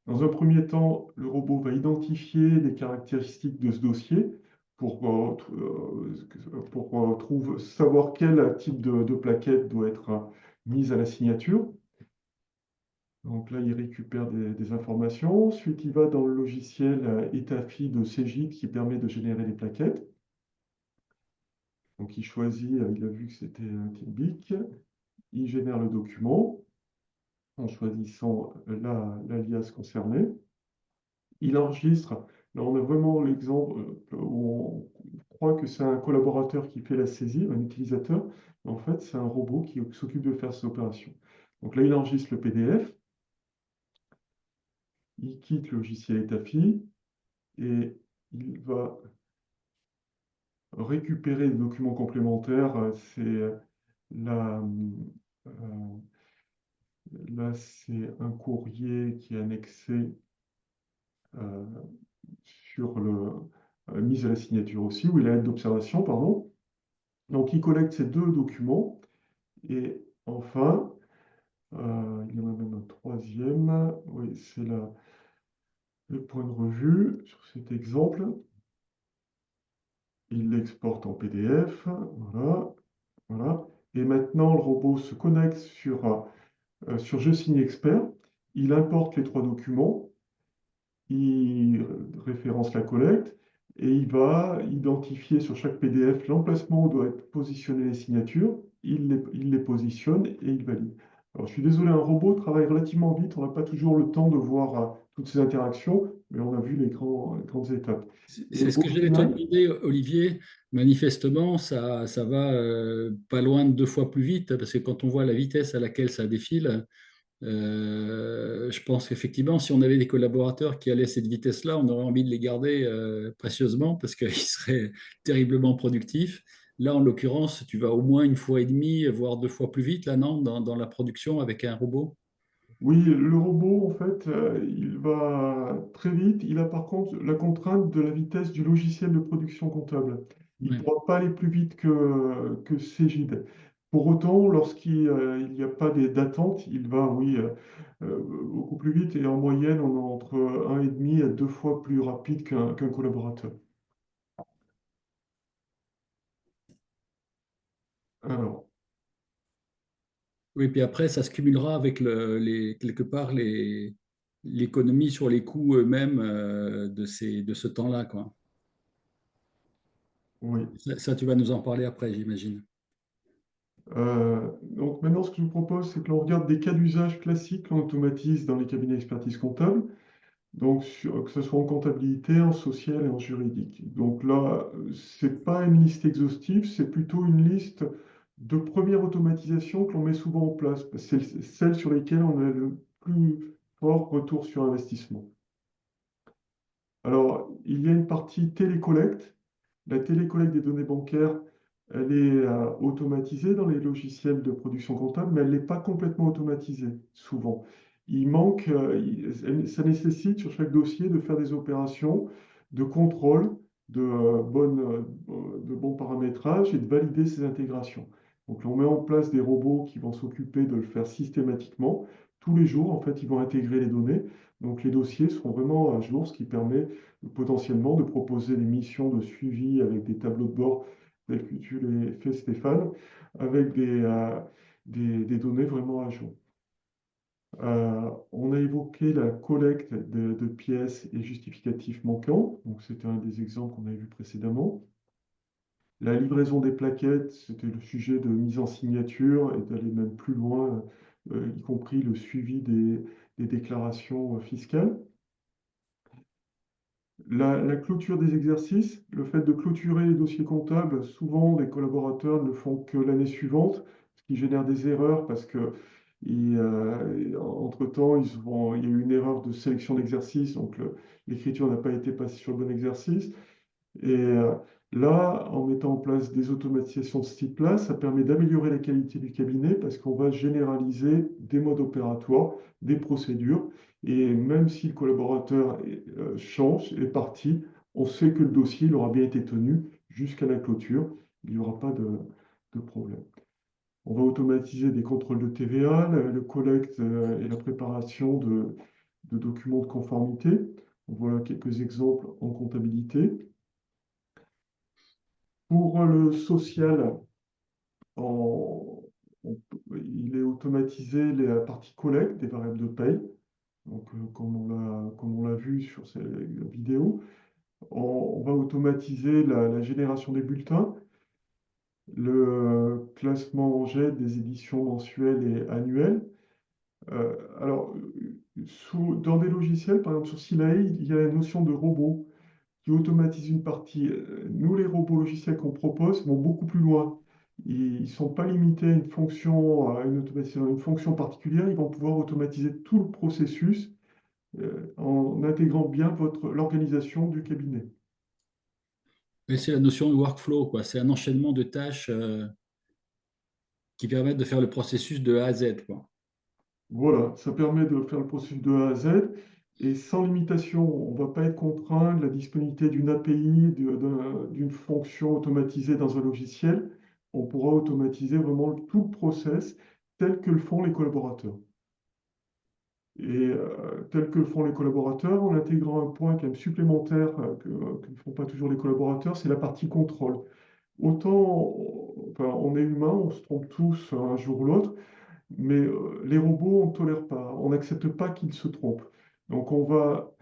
Speaker 2: dans un premier temps, le robot va identifier les caractéristiques de ce dossier pour, savoir quel type de plaquette doit être mise à la signature. Donc là, il récupère des informations. Ensuite, il va dans le logiciel Etafi de Cégide qui permet de générer les plaquettes. Donc il choisit, il a vu que c'était un TILBIC. Il génère le document en choisissant l'alias concerné. Il enregistre. Là, on a vraiment l'exemple où on croit que c'est un collaborateur qui fait la saisie, un utilisateur. Mais en fait, c'est un robot qui s'occupe de faire cette opération. Donc là, il enregistre le PDF. Il quitte le logiciel Etafi et il va récupérer des documents complémentaires. La, euh, Là, c'est un courrier qui est annexé euh, sur mise à la signature aussi, ou la lettre d'observation, pardon. Donc, il collecte ces deux documents. Et enfin, il y en a même un troisième. Oui, c'est le point de revue sur cet exemple. Il l'exporte en PDF. Voilà, voilà. Et maintenant, le robot se connecte sur Je signe expert. Il importe les trois documents. Il référence la collecte et il va identifier sur chaque PDF l'emplacement où doit être positionnées les signatures. Il les positionne et il valide. Alors, je suis désolé, un robot travaille relativement vite. On n'a pas toujours le temps de voir toutes ces interactions, mais on a vu les grandes étapes. Et
Speaker 1: C'est ce
Speaker 2: au
Speaker 1: que j'allais te
Speaker 2: final,
Speaker 1: demander, Olivier. Manifestement, ça va pas loin de 2 fois plus vite, parce que quand on voit la vitesse à laquelle ça défile, je pense qu'effectivement, si on avait des collaborateurs qui allaient à cette vitesse-là, on aurait envie de les garder précieusement parce qu'ils seraient terriblement productifs. Là, en l'occurrence, tu vas au moins 1 fois et demie, voire 2 fois plus vite, là, non, dans la production avec un robot.
Speaker 2: oui, le robot, en fait, il va très vite. Il a par contre la contrainte de la vitesse du logiciel de production comptable. Il ne
Speaker 1: Ouais.
Speaker 2: pourra pas aller plus vite que Cegid. Pour autant, lorsqu'il n'y a pas d'attente, il va, oui, beaucoup plus vite. Et en moyenne, on est entre 1,5 à 2 fois plus rapide qu'un collaborateur. Alors,
Speaker 1: Oui, puis après, ça se cumulera avec quelque part l'économie sur les coûts eux-mêmes de ce temps-là, quoi.
Speaker 2: oui.
Speaker 1: Ça, tu vas nous en parler après, j'imagine.
Speaker 2: Donc maintenant, ce que je vous propose, c'est que l'on regarde des cas d'usage classiques qu'on automatise dans les cabinets d'expertise comptable. Donc, que ce soit en comptabilité, en social et en juridique. Donc là, c'est pas une liste exhaustive, c'est plutôt une liste de première automatisation que l'on met souvent en place. Parce que c'est celles sur lesquelles on a le plus fort retour sur investissement. Alors, il y a une partie télécollecte. La télécollecte des données bancaires, elle est automatisée dans les logiciels de production comptable, mais elle n'est pas complètement automatisée, souvent. Il manque, ça nécessite sur chaque dossier de faire des opérations de contrôle de bon paramétrage et de valider ces intégrations. Donc, on met en place des robots qui vont s'occuper de le faire systématiquement. Tous les jours, en fait, ils vont intégrer les données. Donc, les dossiers seront vraiment à jour, ce qui permet potentiellement de proposer des missions de suivi avec des tableaux de bord tels que tu l'as fait, Stéphane, avec des données vraiment à jour. On a évoqué la collecte de pièces et justificatifs manquants, donc c'était un des exemples qu'on avait vu précédemment. La livraison des plaquettes, c'était le sujet de mise en signature et d'aller même plus loin, y compris le suivi des déclarations fiscales. La clôture des exercices, le fait de clôturer les dossiers comptables, souvent les collaborateurs ne le font que l'année suivante, ce qui génère des erreurs parce que entre-temps, il y a eu une erreur de sélection d'exercice, donc l'écriture n'a pas été passée sur le bon exercice. Et là, en mettant en place des automatisations de ce type-là, ça permet d'améliorer la qualité du cabinet parce qu'on va généraliser des modes opératoires, des procédures. Et même si le collaborateur change, est parti, on sait que le dossier il aura bien été tenu jusqu'à la clôture. Il n'y aura pas de problème. On va automatiser des contrôles de TVA, le collecte et la préparation de documents de conformité. Voilà quelques exemples en comptabilité. Pour le social, en- on il est automatisé la partie collecte des variables de paye. Donc, comme on l'a vu sur ces vidéos, on va automatiser la génération des bulletins, le classement en jet des éditions mensuelles et annuelles. Alors, dans des logiciels, par exemple sur Silae, il y a la notion de robot qui automatise une partie. Nous, les robots logiciels qu'on propose vont beaucoup plus loin. Ils ne sont pas limités à une fonction, à une automatisation, une fonction particulière. Ils vont pouvoir automatiser tout le processus en intégrant bien l'organisation du cabinet.
Speaker 1: Et c'est la notion de workflow, quoi. C'est un enchaînement de tâches qui permettent de faire le processus de A à Z, quoi.
Speaker 2: Voilà, ça permet de faire le processus de A à Z et sans limitation. On ne va pas être contraint de la disponibilité d'une API, d'une fonction automatisée dans un logiciel. On pourra automatiser vraiment tout le process tel que le font les collaborateurs. Et tel que le font les collaborateurs, en intégrant un point quand même supplémentaire que ne font pas toujours les collaborateurs, c'est la partie contrôle. Autant, enfin, on est humain, on se trompe tous un jour ou l'autre, mais les robots, on ne tolère pas, on n'accepte pas qu'ils se trompent. Donc on va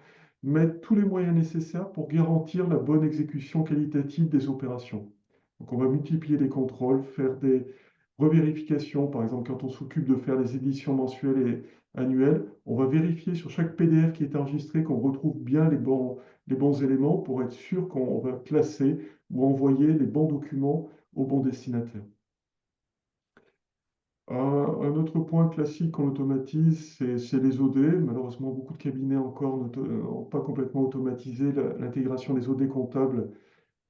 Speaker 2: mettre tous les moyens nécessaires pour garantir la bonne exécution qualitative des opérations. Donc on va multiplier les contrôles, faire des revérifications. Par exemple, quand on s'occupe de faire les éditions mensuelles et annuelles, on va vérifier sur chaque PDF qui est enregistré qu'on retrouve bien les bons éléments pour être sûr qu'on va classer ou envoyer les bons documents au bon destinataire. Un autre point classique qu'on automatise, c'est les OD. Malheureusement, beaucoup de cabinets encore n'ont pas complètement automatisé l'intégration des OD comptables,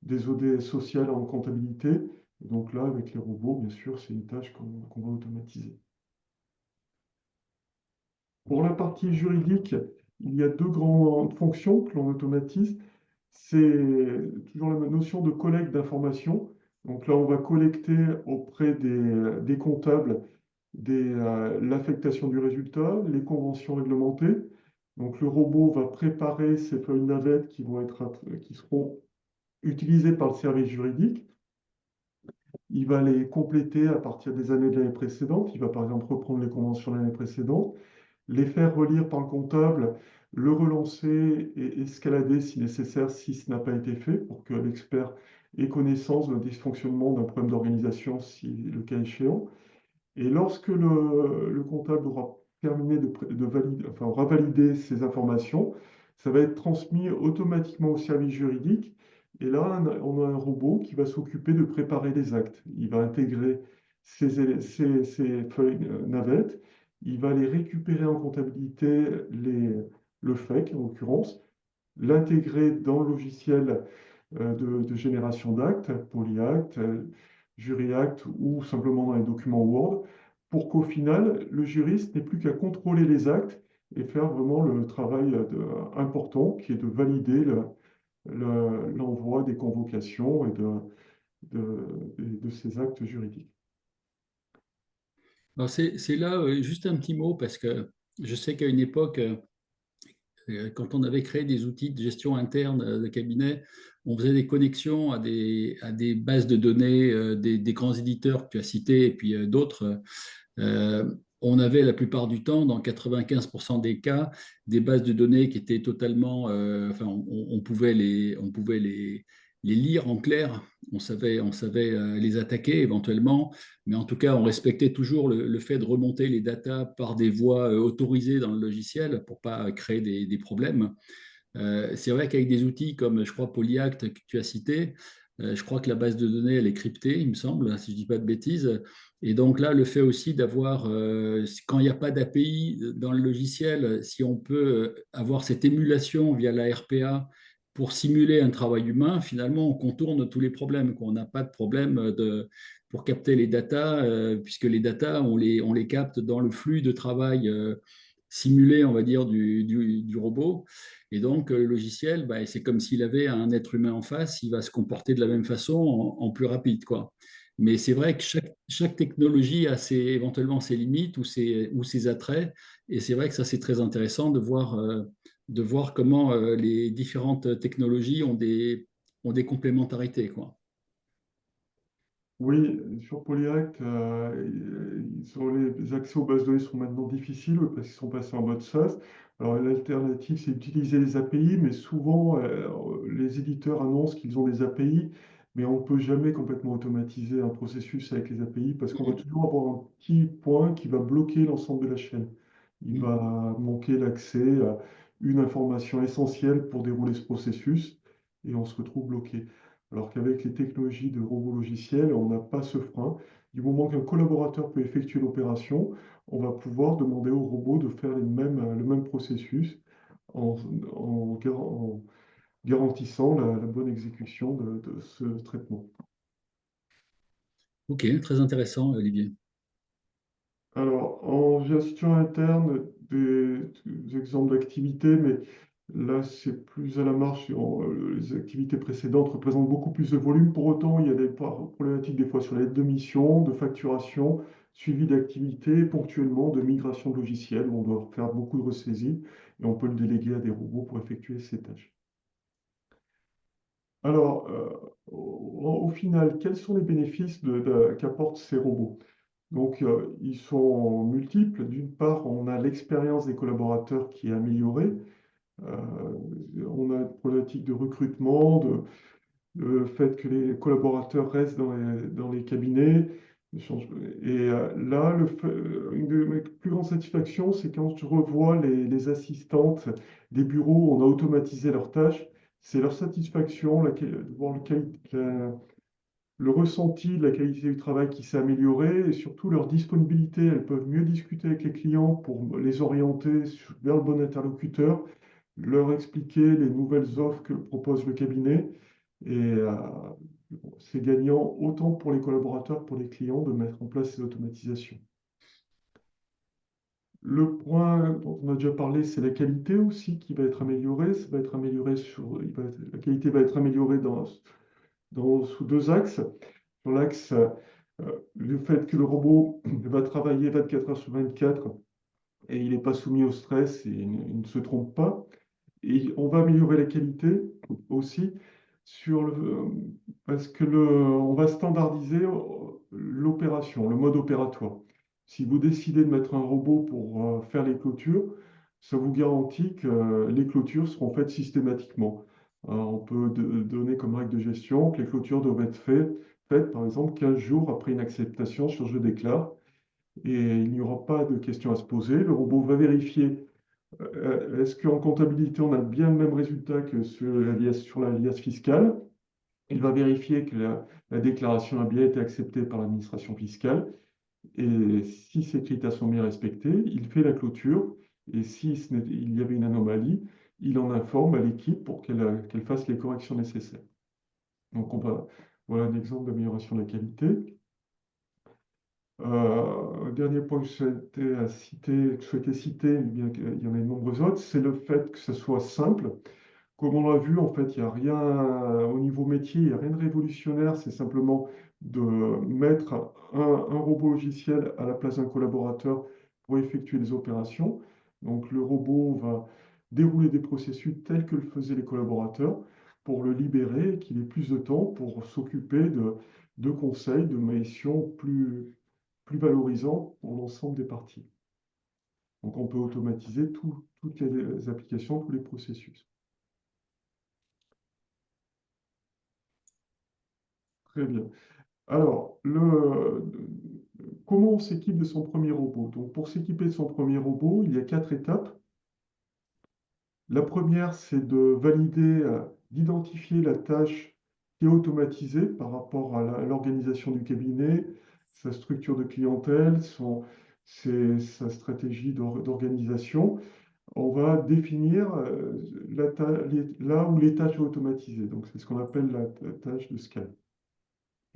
Speaker 2: des OD sociales en comptabilité. Donc là, avec les robots, bien sûr, c'est une tâche qu'on va automatiser. Pour la partie juridique, il y a deux grandes fonctions que l'on automatise. C'est toujours la notion de collecte d'informations. Donc là, on va collecter auprès des comptables l'affectation du résultat, les conventions réglementées. Donc le robot va préparer ces feuilles navettes qui seront utilisées par le service juridique. Il va les compléter à partir des années de l'année précédente. Il va par exemple reprendre les conventions de l'année précédente, les faire relire par le comptable, le relancer et escalader si nécessaire, si ce n'a pas été fait, pour que l'expert ait connaissance d'un dysfonctionnement, d'un problème d'organisation, si le cas échéant. Et lorsque le comptable aura terminé enfin, aura validé ces informations, ça va être transmis automatiquement au service juridique. Et là, on a un robot qui va s'occuper de préparer les actes. Il va intégrer ces feuilles navettes, il va les récupérer en comptabilité, le FEC en l'occurrence, l'intégrer dans le logiciel de génération d'actes, PolyAct, JuryAct ou simplement dans les documents Word, pour qu'au final, le juriste n'ait plus qu'à contrôler les actes et faire vraiment le travail important qui est de valider l'envoi des convocations et de ces actes juridiques.
Speaker 1: Alors c'est là juste un petit mot parce que je sais qu'à une époque, quand on avait créé des outils de gestion interne de cabinet, on faisait des connexions à des bases de données des grands éditeurs que tu as cités et puis d'autres. Euh, on avait la plupart du temps, dans 95% des cas, des bases de données qui étaient totalement, enfin, on pouvait les lire en clair, on savait les attaquer éventuellement, mais en tout cas, on respectait toujours le fait de remonter les datas par des voies autorisées dans le logiciel pour pas créer des problèmes. C'est vrai qu'avec des outils comme, je crois, Polyact que tu as cité, je crois que la base de données, elle est cryptée, il me semble, si je ne dis pas de bêtises. Et donc là, le fait aussi d'avoir, quand il n'y a pas d'API dans le logiciel, si on peut avoir cette émulation via la RPA pour simuler un travail humain, finalement, on contourne tous les problèmes, quoi. On n'a pas de problème pour capter les datas, puisque les datas, on les capte dans le flux de travail simulé, on va dire, du robot. Et donc, le logiciel, bah, c'est comme s'il avait un être humain en face, il va se comporter de la même façon en plus rapide, quoi. Mais c'est vrai que chaque technologie a éventuellement ses limites ou ses attraits. Et c'est vrai que ça, c'est très intéressant de voir comment les différentes technologies ont des complémentarités, quoi.
Speaker 2: Oui, sur Polyact, les accès aux bases de données sont maintenant difficiles parce qu'ils sont passés en mode SaaS. Alors l'alternative, c'est d'utiliser les API, mais souvent les éditeurs annoncent qu'ils ont des API, mais on ne peut jamais complètement automatiser un processus avec les API parce qu'on va
Speaker 1: Mm.
Speaker 2: toujours avoir un petit point qui va bloquer l'ensemble de la chaîne. Il
Speaker 1: Mm.
Speaker 2: va manquer l'accès à une information essentielle pour dérouler ce processus et on se retrouve bloqué. Alors qu'avec les technologies de robots logiciels, on n'a pas ce frein. Du moment qu'un collaborateur peut effectuer l'opération, on va pouvoir demander au robot de faire le même processus en, garantissant la bonne exécution de ce traitement.
Speaker 1: Ok, très intéressant, Olivier.
Speaker 2: Alors, en gestion interne, des exemples d'activités, mais là, c'est plus à la marche. Les activités précédentes représentent beaucoup plus de volume. Pour autant, il y a des problématiques des fois sur l'aide de mission, de facturation, suivi d'activités, ponctuellement de migration de logiciels, où on doit faire beaucoup de ressaisies et on peut le déléguer à des robots pour effectuer ces tâches. Alors, au final, quels sont les bénéfices qu'apportent ces robots? Donc, ils sont multiples. D'une part, on a l'expérience des collaborateurs qui est améliorée. Euh, on a une problématique de recrutement, le fait que les collaborateurs restent dans les cabinets. Et là, une de mes plus grandes satisfactions, c'est quand je revois les assistantes des bureaux, on a automatisé leurs tâches. C'est leur satisfaction, de voir le ressenti de la qualité du travail qui s'est amélioré et surtout leur disponibilité. Elles peuvent mieux discuter avec les clients pour les orienter vers le bon interlocuteur, leur expliquer les nouvelles offres que propose le cabinet. Et c'est gagnant autant pour les collaborateurs que pour les clients de mettre en place ces automatisations. Le point dont on a déjà parlé, c'est la qualité aussi qui va être améliorée. Ça va être amélioré la qualité va être améliorée sous deux axes. Sur l'axe, le fait que le robot va travailler 24 heures sur 24 et il n'est pas soumis au stress et il ne se trompe pas. Et on va améliorer la qualité aussi parce que on va standardiser l'opération, le mode opératoire. Si vous décidez de mettre un robot pour faire les clôtures, ça vous garantit que les clôtures seront faites systématiquement. On peut donner comme règle de gestion que les clôtures doivent être faites, par exemple, 15 jours après une acceptation sur je déclare. Et il n'y aura pas de questions à se poser. Le robot va vérifier est-ce qu'en comptabilité, on a bien le même résultat que sur la liasse fiscale? Il va vérifier que la déclaration a bien été acceptée par l'administration fiscale. Et si ces critères sont bien respectés, il fait la clôture. Et si il y avait une anomalie, il en informe à l'équipe pour qu'elle fasse les corrections nécessaires. Donc, voilà un exemple d'amélioration de la qualité. Un dernier point que je souhaitais citer, bien qu'il y en ait de nombreux autres, c'est le fait que ce soit simple. Comme on l'a vu, en fait, il n'y a rien au niveau métier, il n'y a rien de révolutionnaire, c'est simplement de mettre un robot logiciel à la place d'un collaborateur pour effectuer les opérations. Donc le robot va dérouler des processus tels que le faisaient les collaborateurs pour le libérer et qu'il ait plus de temps pour s'occuper de conseils, de missions plus valorisants pour l'ensemble des parties. Donc on peut automatiser toutes les applications, tous les processus. Très bien. Alors, comment on s'équipe de son premier robot? Donc, pour s'équiper de son premier robot, il y a 4 étapes. La première, c'est de valider, d'identifier la tâche qui est automatisée par rapport à l'organisation du cabinet, sa structure de clientèle, sa stratégie d'organisation. On va définir là où les tâches sont automatisées. Donc, c'est ce qu'on appelle la tâche de scan.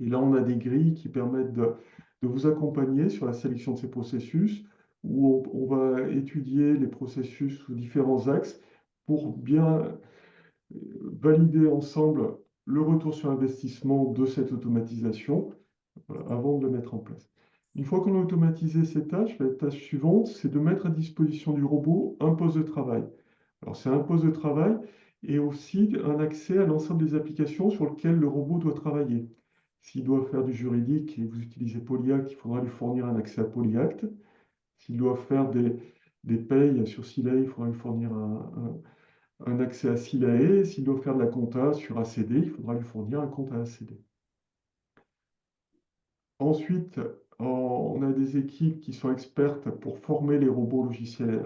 Speaker 2: Et là, on a des grilles qui permettent de vous accompagner sur la sélection de ces processus, où on va étudier les processus sous différents axes pour bien valider ensemble le retour sur investissement de cette automatisation, voilà, avant de le mettre en place. Une fois qu'on a automatisé ces tâches, la tâche suivante, c'est de mettre à disposition du robot un poste de travail. Alors, c'est un poste de travail et aussi un accès à l'ensemble des applications sur lesquelles le robot doit travailler. S'il doit faire du juridique et vous utilisez Polyact, il faudra lui fournir un accès à Polyact. S'il doit faire des payes sur Silae, il faudra lui fournir un accès à Silae. S'il doit faire de la compta sur ACD, il faudra lui fournir un compte à ACD. Ensuite, on a des équipes qui sont expertes pour former les robots logiciels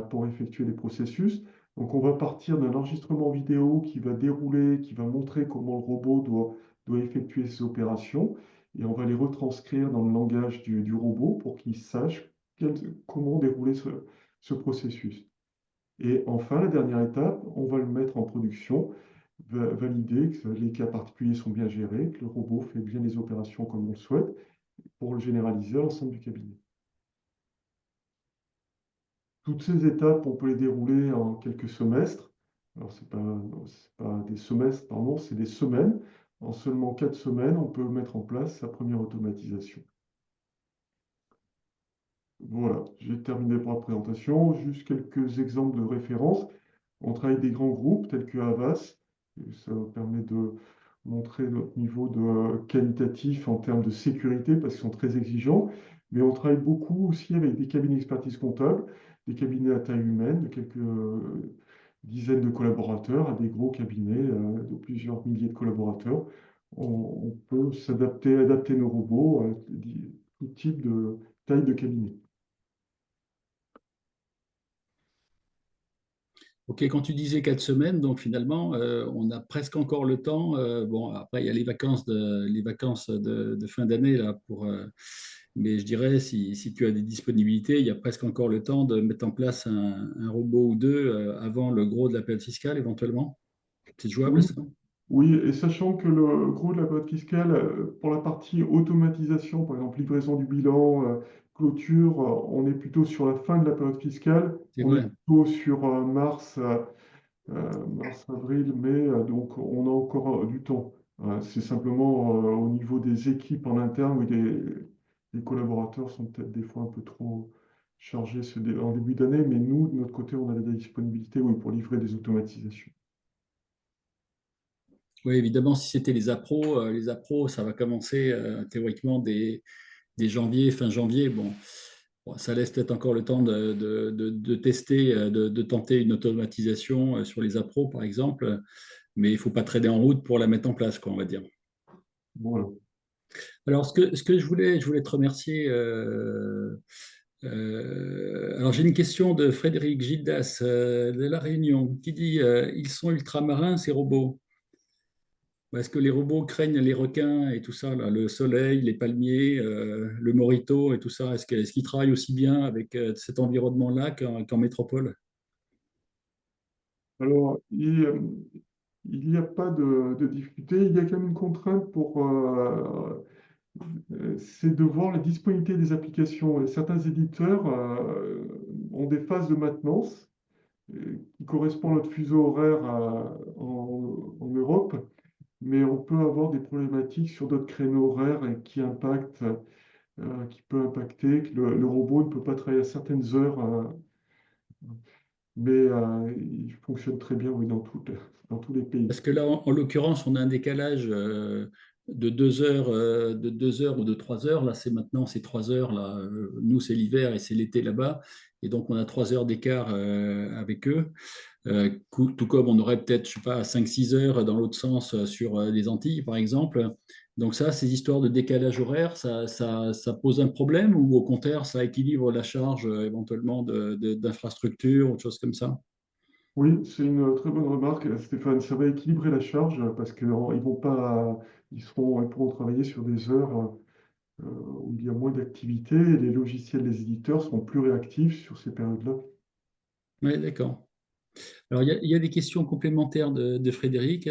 Speaker 2: pour effectuer les processus. Donc, on va partir d'un enregistrement vidéo qui va dérouler, qui va montrer comment le robot doit effectuer ses opérations. Et on va les retranscrire dans le langage du robot pour qu'il sache comment dérouler ce processus. Et enfin, la dernière étape, on va le mettre en production, valider que les cas particuliers sont bien gérés, que le robot fait bien les opérations comme on le souhaite, pour le généraliser à l'ensemble du cabinet. Toutes ces étapes, on peut les dérouler en quelques semestres. Alors, c'est pas des semestres, pardon, c'est des semaines. En seulement 4 semaines, on peut mettre en place sa première automatisation. Voilà, j'ai terminé pour la présentation. Juste quelques exemples de références. On travaille avec des grands groupes tels que Havas. Et ça permet de montrer notre niveau de qualitatif en termes de sécurité parce qu'ils sont très exigeants. Mais on travaille beaucoup aussi avec des cabinets d'expertise comptable, des cabinets à taille humaine, de quelques dizaines de collaborateurs, à des gros cabinets de plusieurs milliers de collaborateurs. On peut adapter nos robots à tout type de taille de cabinet.
Speaker 1: Ok, quand tu disais 4 semaines, donc finalement, on a presque encore le temps. Bon, après, il y a les vacances de fin d'année là mais je dirais si tu as des disponibilités, il y a presque encore le temps de mettre en place un robot ou deux avant le gros de la période fiscale éventuellement. C'est jouable
Speaker 2: Oui,
Speaker 1: ça?
Speaker 2: oui, et sachant que le gros de la période fiscale, pour la partie automatisation, par exemple livraison du bilan, clôture, on est plutôt sur la fin de la période fiscale.
Speaker 1: C'est
Speaker 2: On est
Speaker 1: vrai.
Speaker 2: plutôt sur mars, avril, mai, donc on a encore du temps. C'est simplement au niveau des équipes en interne où les collaborateurs sont peut-être des fois un peu trop chargés en début d'année, mais nous, de notre côté, on a la disponibilité, oui, pour livrer des automatisations.
Speaker 1: Oui, évidemment, si c'était les appros, ça va commencer théoriquement dès janvier, fin janvier. Bon, ça laisse peut-être encore le temps de tester, de tenter une automatisation sur les appros, par exemple, mais il ne faut pas traîner en route pour la mettre en place, quoi, on va dire.
Speaker 2: Voilà.
Speaker 1: Alors, ce que je voulais te remercier. Alors, j'ai une question de Frédéric Gildas de La Réunion qui dit ils sont ultramarins, ces robots. Est-ce que les robots craignent les requins et tout ça, là, le soleil, les palmiers, le morito et tout ça? Est-ce qu'ils travaillent aussi bien avec cet environnement-là qu'en métropole?
Speaker 2: Alors, il n'y a pas de difficulté. Il y a quand même une contrainte c'est de voir la disponibilité des applications. Et certains éditeurs ont des phases de maintenance qui correspondent à notre fuseau horaire en Europe, mais on peut avoir des problématiques sur d'autres créneaux horaires et qui peut impacter que le robot ne peut pas travailler à certaines heures, mais il fonctionne très bien, oui, dans tous les pays.
Speaker 1: Parce que là, en l'occurrence, on a un décalage de 2 heures ou de 3 heures. Là, c'est 3 heures. Là. Nous, c'est l'hiver et c'est l'été là-bas. Et donc, on a 3 heures d'écart avec eux. Tout comme on aurait peut-être, je sais pas, 5-6 heures dans l'autre sens sur les Antilles, par exemple. Donc ça, ces histoires de décalage horaire, ça pose un problème ou au contraire, ça équilibre la charge éventuellement d'infrastructure ou de choses comme ça?
Speaker 2: Oui, c'est une très bonne remarque, Stéphane. Ça va équilibrer la charge parce ils pourront travailler sur des heures où il y a moins d'activité et les logiciels des éditeurs seront plus réactifs sur ces périodes-là.
Speaker 1: Oui, d'accord. Alors, il y a des questions complémentaires de Frédéric.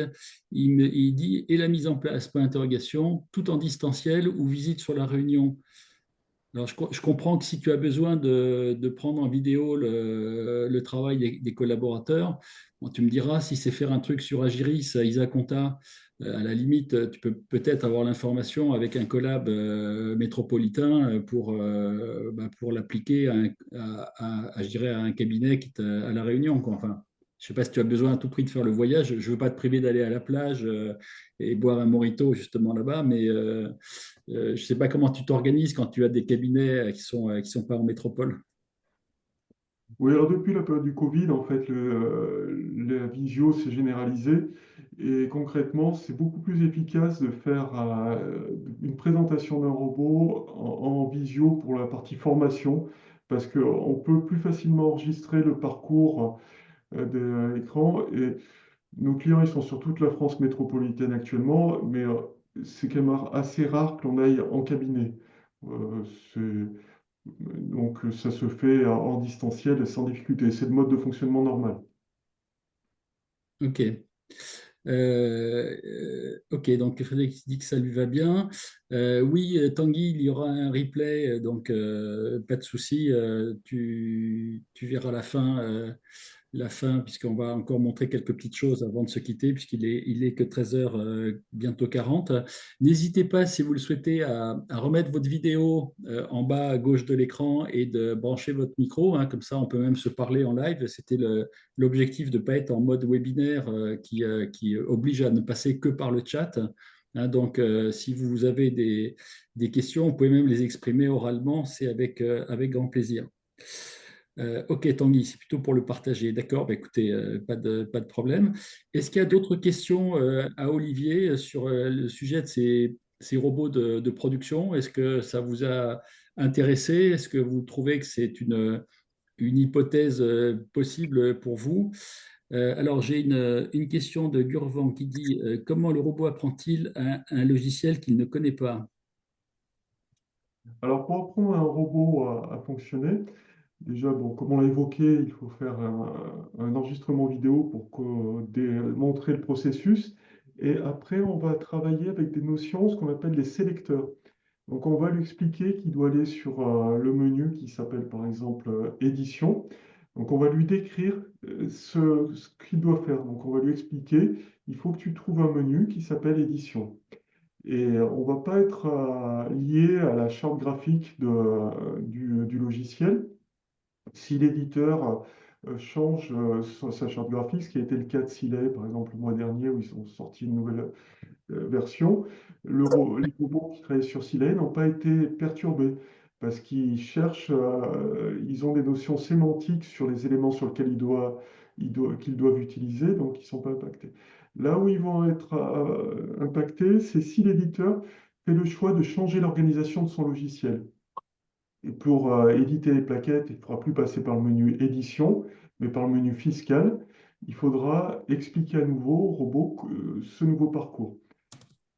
Speaker 1: Il dit, et la mise en place, point d'interrogation, tout en distanciel ou visite sur la réunion. Alors, je comprends que si tu as besoin de prendre en vidéo le travail des collaborateurs, bon, tu me diras si c'est faire un truc sur Agiris, Isa Conta, à la limite, tu peux peut-être avoir l'information avec un collab métropolitain pour l'appliquer je dirais, à un cabinet qui est à La Réunion, quoi. Enfin, je ne sais pas si tu as besoin à tout prix de faire le voyage. Je ne veux pas te priver d'aller à la plage et boire un morito justement là-bas, mais je ne sais pas comment tu t'organises quand tu as des cabinets qui sont pas en métropole.
Speaker 2: Oui, alors depuis la période du Covid, en fait, la visio s'est généralisée et concrètement, c'est beaucoup plus efficace de faire une présentation d'un robot en visio pour la partie formation parce qu'on peut plus facilement enregistrer le parcours de l'écran et nos clients, ils sont sur toute la France métropolitaine actuellement, mais c'est quand même assez rare que l'on aille en cabinet. Euh, Donc, ça se fait en distanciel et sans difficulté. C'est le mode de fonctionnement normal.
Speaker 1: Ok. Ok, donc Frédéric dit que ça lui va bien. Oui, Tanguy, il y aura un replay, donc pas de souci. Tu verras la fin, puisqu'on va encore montrer quelques petites choses avant de se quitter, il est que 13h, bientôt 40. N'hésitez pas, si vous le souhaitez, à remettre votre vidéo en bas à gauche de l'écran et de brancher votre micro, hein, comme ça on peut même se parler en live. C'était l'objectif de ne pas être en mode webinaire qui oblige à ne passer que par le chat. Hein, donc, si vous avez des questions, vous pouvez même les exprimer oralement, c'est avec grand plaisir. Ok, Tanguy, c'est plutôt pour le partager. D'accord, bah, écoutez, pas de problème. Est-ce qu'il y a d'autres questions à Olivier sur le sujet de ces robots de production? Est-ce que ça vous a intéressé? Est-ce que vous trouvez que c'est une hypothèse possible pour vous? Alors, j'ai une question de Gurvan qui dit comment le robot apprend-il un logiciel qu'il ne connaît pas?
Speaker 2: Alors, pour apprendre un robot à fonctionner, déjà, bon, comme on l'a évoqué, il faut faire un enregistrement vidéo pour montrer le processus. Et après, on va travailler avec des notions, ce qu'on appelle les sélecteurs. Donc, on va lui expliquer qu'il doit aller sur le menu qui s'appelle par exemple édition. Donc, on va lui décrire ce qu'il doit faire. Donc, on va lui expliquer, il faut que tu trouves un menu qui s'appelle édition. Et on ne va pas être lié à la charte graphique du logiciel. Si l'éditeur change sa charte graphique, ce qui a été le cas de Silay, par exemple, le mois dernier, où ils ont sorti une nouvelle version, les robots qui travaillent sur Silane n'ont pas été perturbés parce qu'ils cherchent, ils ont des notions sémantiques sur les éléments sur lesquels qu'ils doivent utiliser, donc ils ne sont pas impactés. Là où ils vont être impactés, c'est si l'éditeur fait le choix de changer l'organisation de son logiciel. Et pour éditer les plaquettes, il ne faudra plus passer par le menu édition, mais par le menu fiscal. Il faudra expliquer à nouveau au robot ce nouveau parcours.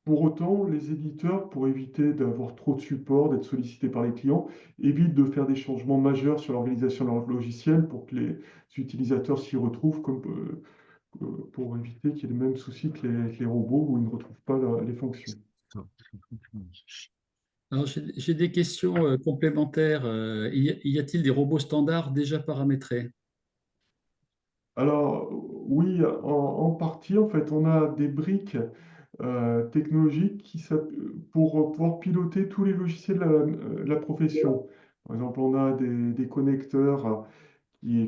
Speaker 2: Pour autant, les éditeurs, pour éviter d'avoir trop de support, d'être sollicités par les clients, évitent de faire des changements majeurs sur l'organisation de leur logiciel pour que les utilisateurs s'y retrouvent, pour éviter qu'il y ait les mêmes soucis que les robots où ils ne retrouvent pas les fonctions.
Speaker 1: Alors, j'ai des questions complémentaires. Y a-t-il des robots standards déjà paramétrés?
Speaker 2: Alors, oui, en partie, en fait, on a des briques technologiques pour pouvoir piloter tous les logiciels de la profession. Par exemple, on a des connecteurs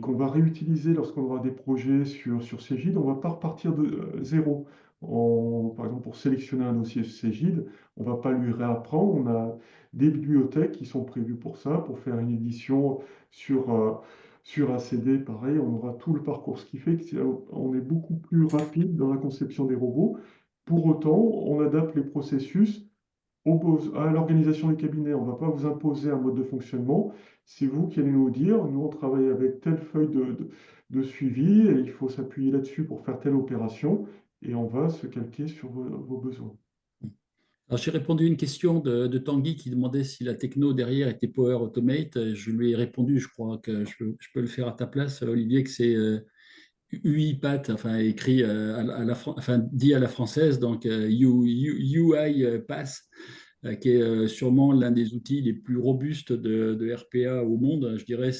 Speaker 2: qu'on va réutiliser lorsqu'on aura des projets sur Cégide. On ne va pas repartir de zéro. Par exemple, pour sélectionner un dossier Cégide, on ne va pas lui réapprendre. On a des bibliothèques qui sont prévues pour ça, pour faire une édition sur, euh, sur un CD, pareil, on aura tout le parcours, ce qui fait qu'on est beaucoup plus rapide dans la conception des robots. Pour autant, on adapte les processus à l'organisation des cabinets. On ne va pas vous imposer un mode de fonctionnement. C'est vous qui allez nous dire, nous, on travaille avec telle feuille de suivi et il faut s'appuyer là-dessus pour faire telle opération et on va se calquer sur vos besoins.
Speaker 1: Alors, j'ai répondu à une question de Tanguy qui demandait si la techno derrière était Power Automate. Je lui ai répondu, je crois que je peux le faire à ta place, Olivier, que c'est UiPath, enfin écrit enfin dit à la française, donc UiPath, qui est sûrement l'un des outils les plus robustes de RPA au monde. Je dirais,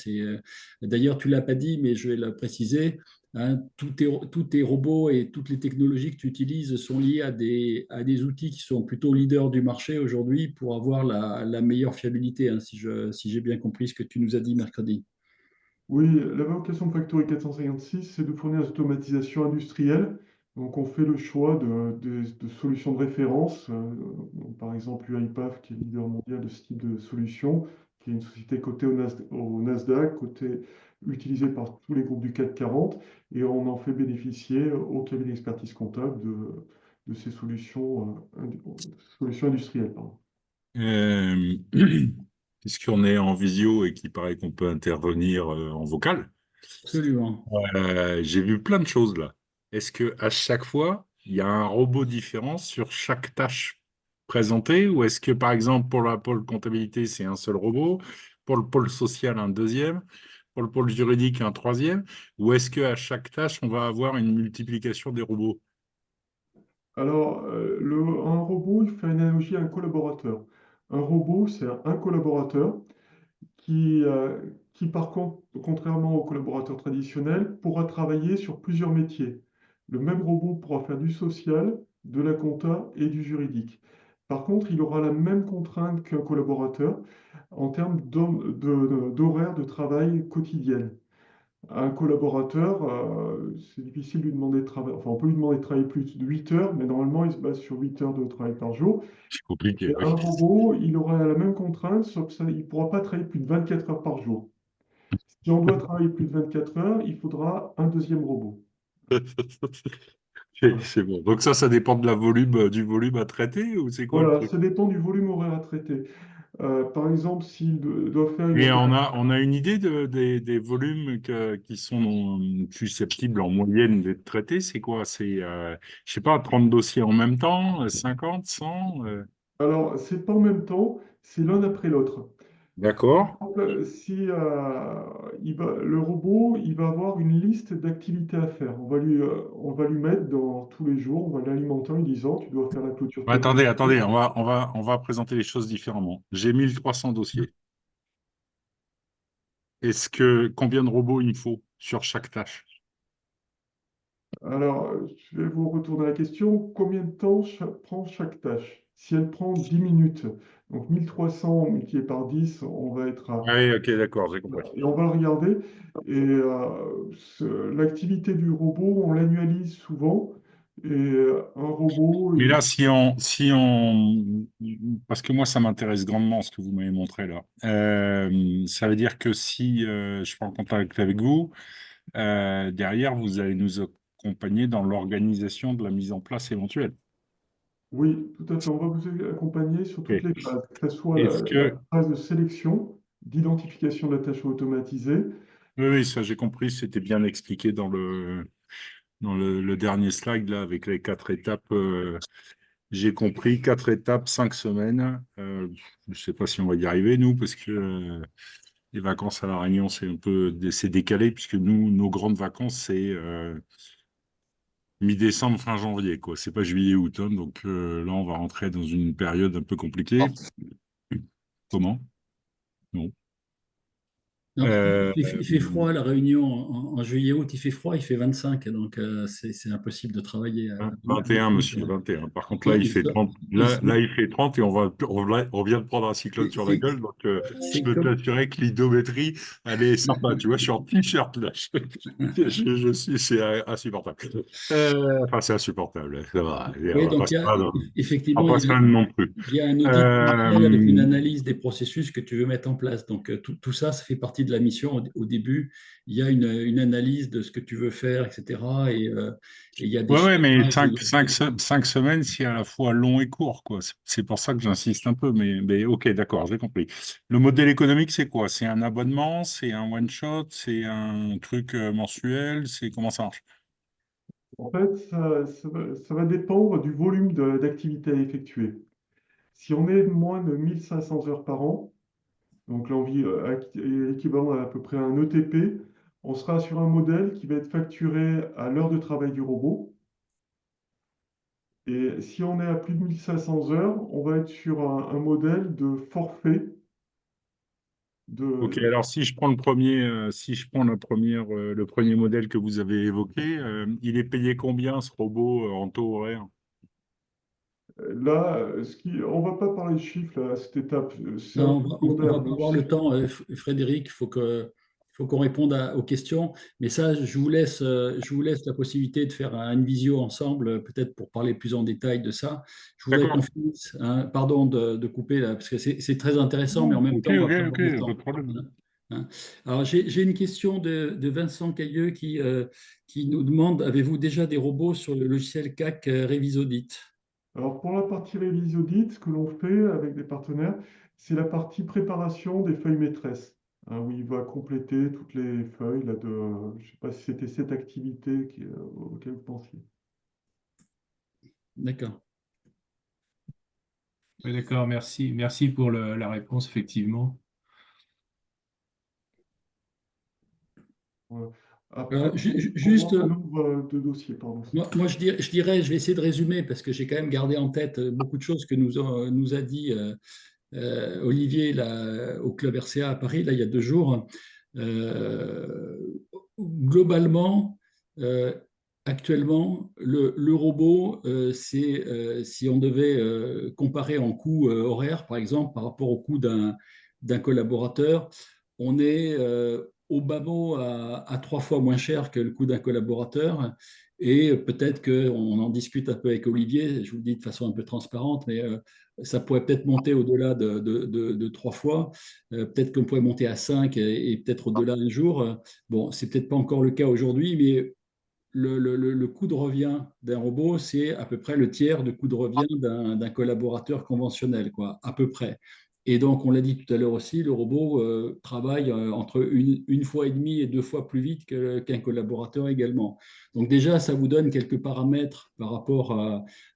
Speaker 1: d'ailleurs, tu l'as pas dit, mais je vais le préciser. Hein, tous tes robots et toutes les technologies que tu utilises sont liées à des outils qui sont plutôt leaders du marché aujourd'hui pour avoir la meilleure fiabilité, hein, si j'ai bien compris ce que tu nous as dit mercredi.
Speaker 2: Oui, la vocation de Factory 456, c'est de fournir des automatisations industrielles. Donc, on fait le choix de solutions de référence. Donc, par exemple, UiPath, qui est leader mondial de ce type de solution, qui est une société cotée au Nasdaq, utilisée par tous les groupes du CAC 40, et on en fait bénéficier au cabinet d'expertise comptable de ces solutions industrielles, pardon.
Speaker 3: Euh, Puisqu'on est en visio et qu'il paraît qu'on peut intervenir en vocal,
Speaker 1: Absolument.
Speaker 3: j'ai vu plein de choses là. Est-ce que à chaque fois, il y a un robot différent sur chaque tâche présentée, ou est-ce que par exemple pour la pôle comptabilité, c'est un seul robot, pour le pôle social un deuxième, pour le pôle juridique un troisième, ou est-ce qu'à chaque tâche, on va avoir une multiplication des robots?
Speaker 2: Alors, un robot, il fait une analogie à un collaborateur. Un robot, c'est un collaborateur qui, euh, qui, par contre, contrairement au collaborateur traditionnel, pourra travailler sur plusieurs métiers. Le même robot pourra faire du social, de la compta et du juridique. Par contre, il aura la même contrainte qu'un collaborateur en termes d'horaire de travail quotidien. Un collaborateur, c'est difficile de lui demander de travailler, enfin on peut lui demander de travailler plus de 8 heures, mais normalement il se base sur 8 heures de travail par jour.
Speaker 3: C'est compliqué,
Speaker 2: Et
Speaker 3: oui.
Speaker 2: un robot, il aura la même contrainte, sauf que il ne pourra pas travailler plus de 24 heures par jour. Si on doit travailler plus de 24 heures, il faudra un deuxième robot.
Speaker 3: Ok,
Speaker 2: Voilà.
Speaker 3: c'est bon. Donc ça dépend de du volume à traiter ou c'est quoi le
Speaker 2: Voilà,
Speaker 3: truc?
Speaker 2: ça dépend du volume horaire à traiter. Par exemple, s'il doit faire une
Speaker 3: Et
Speaker 2: opération.
Speaker 3: on a une idée des volumes qui sont susceptibles en moyenne d'être traités. C'est quoi? C'est, je sais pas, 30 dossiers en même temps, 50, 100
Speaker 2: Alors, c'est pas en même temps, c'est l'un après l'autre.
Speaker 3: D'accord.
Speaker 2: Exemple, si le robot, il va avoir une liste d'activités à faire. On va lui mettre dans tous les jours, on va l'alimenter en lui disant, tu dois faire la clôture
Speaker 3: Ouais,
Speaker 2: totale.
Speaker 3: attendez, on va présenter les choses différemment. J'ai 1300 dossiers. Combien de robots il me faut sur chaque tâche?
Speaker 2: Alors, je vais vous retourner la question. Combien de temps prend chaque tâche? Si elle prend 10 minutes, donc 1300 multiplié par 10, on va être à...
Speaker 3: Oui, ok, d'accord, j'ai compris.
Speaker 2: Et on va le regarder. Et l'activité du robot, on l'annualise souvent. Et un robot,
Speaker 3: Mais là, si on, parce que moi, ça m'intéresse grandement ce que vous m'avez montré là. Ça veut dire que si je prends contact avec vous, derrière, vous allez nous accompagner dans l'organisation de la mise en place éventuelle.
Speaker 2: oui, tout à fait. On va vous accompagner sur toutes
Speaker 3: Ok.
Speaker 2: les phases, que ce soit
Speaker 3: Est-ce
Speaker 2: la
Speaker 3: que,
Speaker 2: phase de sélection, d'identification de la tâche automatisée.
Speaker 3: oui, oui, ça j'ai compris, c'était bien expliqué dans le dernier slide là avec les 4 étapes. J'ai compris 4 étapes, 5 semaines. Je ne sais pas si on va y arriver, nous, parce que les vacances à La Réunion, c'est décalé, puisque nous, nos grandes vacances, c'est mi-décembre, fin janvier, quoi. C'est pas juillet, août, hein. Donc là, on va rentrer dans une période un peu compliquée. Comment? Non.
Speaker 1: Non,
Speaker 3: Euh,
Speaker 1: il fait froid à La Réunion en juillet-août, il fait froid, il fait 25, donc c'est impossible de travailler à
Speaker 3: 21, monsieur, 21. Par contre, là,
Speaker 1: Ouais,
Speaker 3: il fait 30. Là, il fait 30 et on vient de prendre un cyclone sur la
Speaker 1: c'est
Speaker 3: gueule. Donc, je
Speaker 1: c'est
Speaker 3: peux
Speaker 1: comme,
Speaker 3: t'assurer que l'hydrométrie, elle est sympa. Tu vois, je suis en t-shirt, là. C'est insupportable. Enfin, c'est insupportable. Ça va.
Speaker 1: oui, donc
Speaker 3: On va
Speaker 1: effectivement,
Speaker 3: pas se plaindre non plus.
Speaker 1: il y a un audit initial avec une
Speaker 3: Euh,
Speaker 1: analyse des processus que tu veux mettre en place. Donc, tout ça, ça fait partie de la mission. Au début, il y a une analyse de ce que tu veux faire, etc. Et il y a des
Speaker 3: Ouais, ouais, mais
Speaker 1: chiffrages.
Speaker 3: 5 semaines, c'est à la fois long et court, quoi. C'est pour ça que j'insiste un peu, mais ok, d'accord, j'ai compris. Le modèle économique, c'est quoi? C'est un abonnement, c'est un one-shot, c'est un truc mensuel, c'est comment ça marche?
Speaker 2: En fait, ça va dépendre du volume d'activité à effectuer. Si on est moins de 1500 heures par an, donc l'envie est l'équivalent à peu près un ETP, on sera sur un modèle qui va être facturé à l'heure de travail du robot. Et si on est à plus de 1500 heures, on va être sur un modèle de forfait.
Speaker 3: Ok,
Speaker 2: De,
Speaker 3: alors si je prends le premier modèle que vous avez évoqué, il est payé combien ce robot en taux horaire?
Speaker 2: là, on va pas parler de chiffres là, à cette étape, c'est un
Speaker 1: Non,
Speaker 2: peu
Speaker 1: on va
Speaker 2: secondaire.
Speaker 1: pas avoir le temps, Frédéric. Il faut qu'on réponde aux questions. Mais ça, je vous laisse la possibilité de faire une visio ensemble, peut-être pour parler plus en détail de ça. Je voudrais qu'on
Speaker 3: D'accord.
Speaker 1: finisse, hein, pardon de couper là, parce que c'est très intéressant, mais en même
Speaker 3: Ok,
Speaker 1: temps, on va
Speaker 3: ok,
Speaker 1: pas
Speaker 3: ok,
Speaker 1: avoir le
Speaker 3: pas de
Speaker 1: temps.
Speaker 3: problème.
Speaker 1: Hein. Hein. Alors, j'ai une question de Vincent Cailleux qui nous demande, avez-vous déjà des robots sur le logiciel CAC Revisaudit?
Speaker 2: Alors pour la partie révise audit, ce que l'on fait avec des partenaires, c'est la partie préparation des feuilles maîtresses, hein, où il va compléter toutes les feuilles là, je ne sais pas si c'était cette activité auquel vous pensiez.
Speaker 1: D'accord.
Speaker 4: Oui, d'accord, merci. Merci pour la réponse, effectivement.
Speaker 2: Voilà. Après, pour
Speaker 1: Juste,
Speaker 2: voir le nombre de dossiers, pardon.
Speaker 1: je vais essayer de résumer parce que j'ai quand même gardé en tête beaucoup de choses que nous a dit Olivier là, au Club RCA à Paris, là, il y a 2 jours. Euh, Globalement, euh, actuellement, le robot, si on devait comparer en coût horaire, par exemple, par rapport au coût d'un collaborateur, on est au bas mot à 3 fois moins cher que le coût d'un collaborateur. Et peut-être qu'on en discute un peu avec Olivier, je vous le dis de façon un peu transparente, mais ça pourrait peut-être monter au-delà de 3 fois. Peut-être qu'on pourrait monter à 5 et peut-être au-delà un jour. Bon, c'est peut-être pas encore le cas aujourd'hui, mais le coût de revient d'un robot, c'est à peu près le tiers de coût de revient d'un collaborateur conventionnel, quoi, à peu près. Et donc, on l'a dit tout à l'heure aussi, le robot travaille entre une fois et demie et 2 fois plus vite qu'un collaborateur également. Donc déjà, ça vous donne quelques paramètres par rapport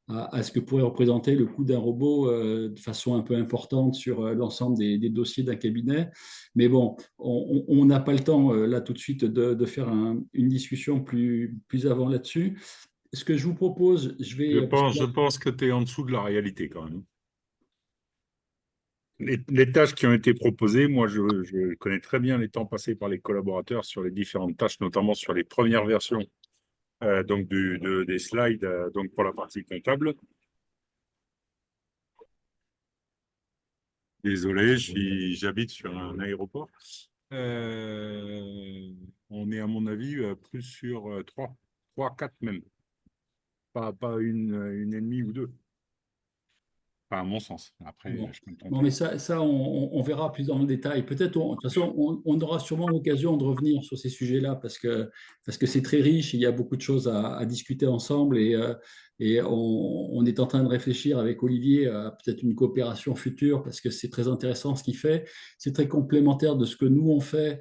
Speaker 1: à ce que pourrait représenter le coût d'un robot de façon un peu importante sur l'ensemble des dossiers d'un cabinet. Mais bon, on n'a pas le temps là tout de suite de faire une discussion plus avant là-dessus. Ce que je vous propose, je vais... parce que
Speaker 3: Je pense que tu es en dessous de la réalité quand même. Les tâches qui ont été proposées, moi, je connais très bien les temps passés par les collaborateurs sur les différentes tâches, notamment sur les premières versions donc des slides donc pour la partie comptable. Désolé, j'habite sur un aéroport. On est, à mon avis, plus sur 3, 4 même. Pas une et demie ou 2. Pas à mon sens. Après,
Speaker 1: Bon.
Speaker 3: je peux me
Speaker 1: Bon,
Speaker 3: tromper.
Speaker 1: mais ça on verra plus dans le détail. Peut-être, de toute façon, on aura sûrement l'occasion de revenir sur ces sujets-là parce que c'est très riche, il y a beaucoup de choses à discuter ensemble et on est en train de réfléchir avec Olivier à peut-être une coopération future parce que c'est très intéressant ce qu'il fait. C'est très complémentaire de ce que nous on fait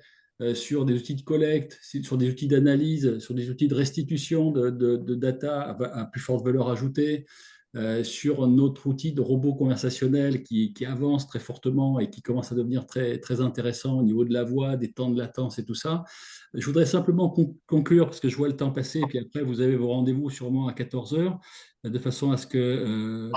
Speaker 1: sur des outils de collecte, sur des outils d'analyse, sur des outils de restitution de data à plus forte valeur ajoutée sur notre outil de robot conversationnel qui avance très fortement et qui commence à devenir très, très intéressant au niveau de la voix, des temps de latence et tout ça. Je voudrais simplement conclure, parce que je vois le temps passer, et puis après, vous avez vos rendez-vous sûrement à 14 heures, de façon à ce que...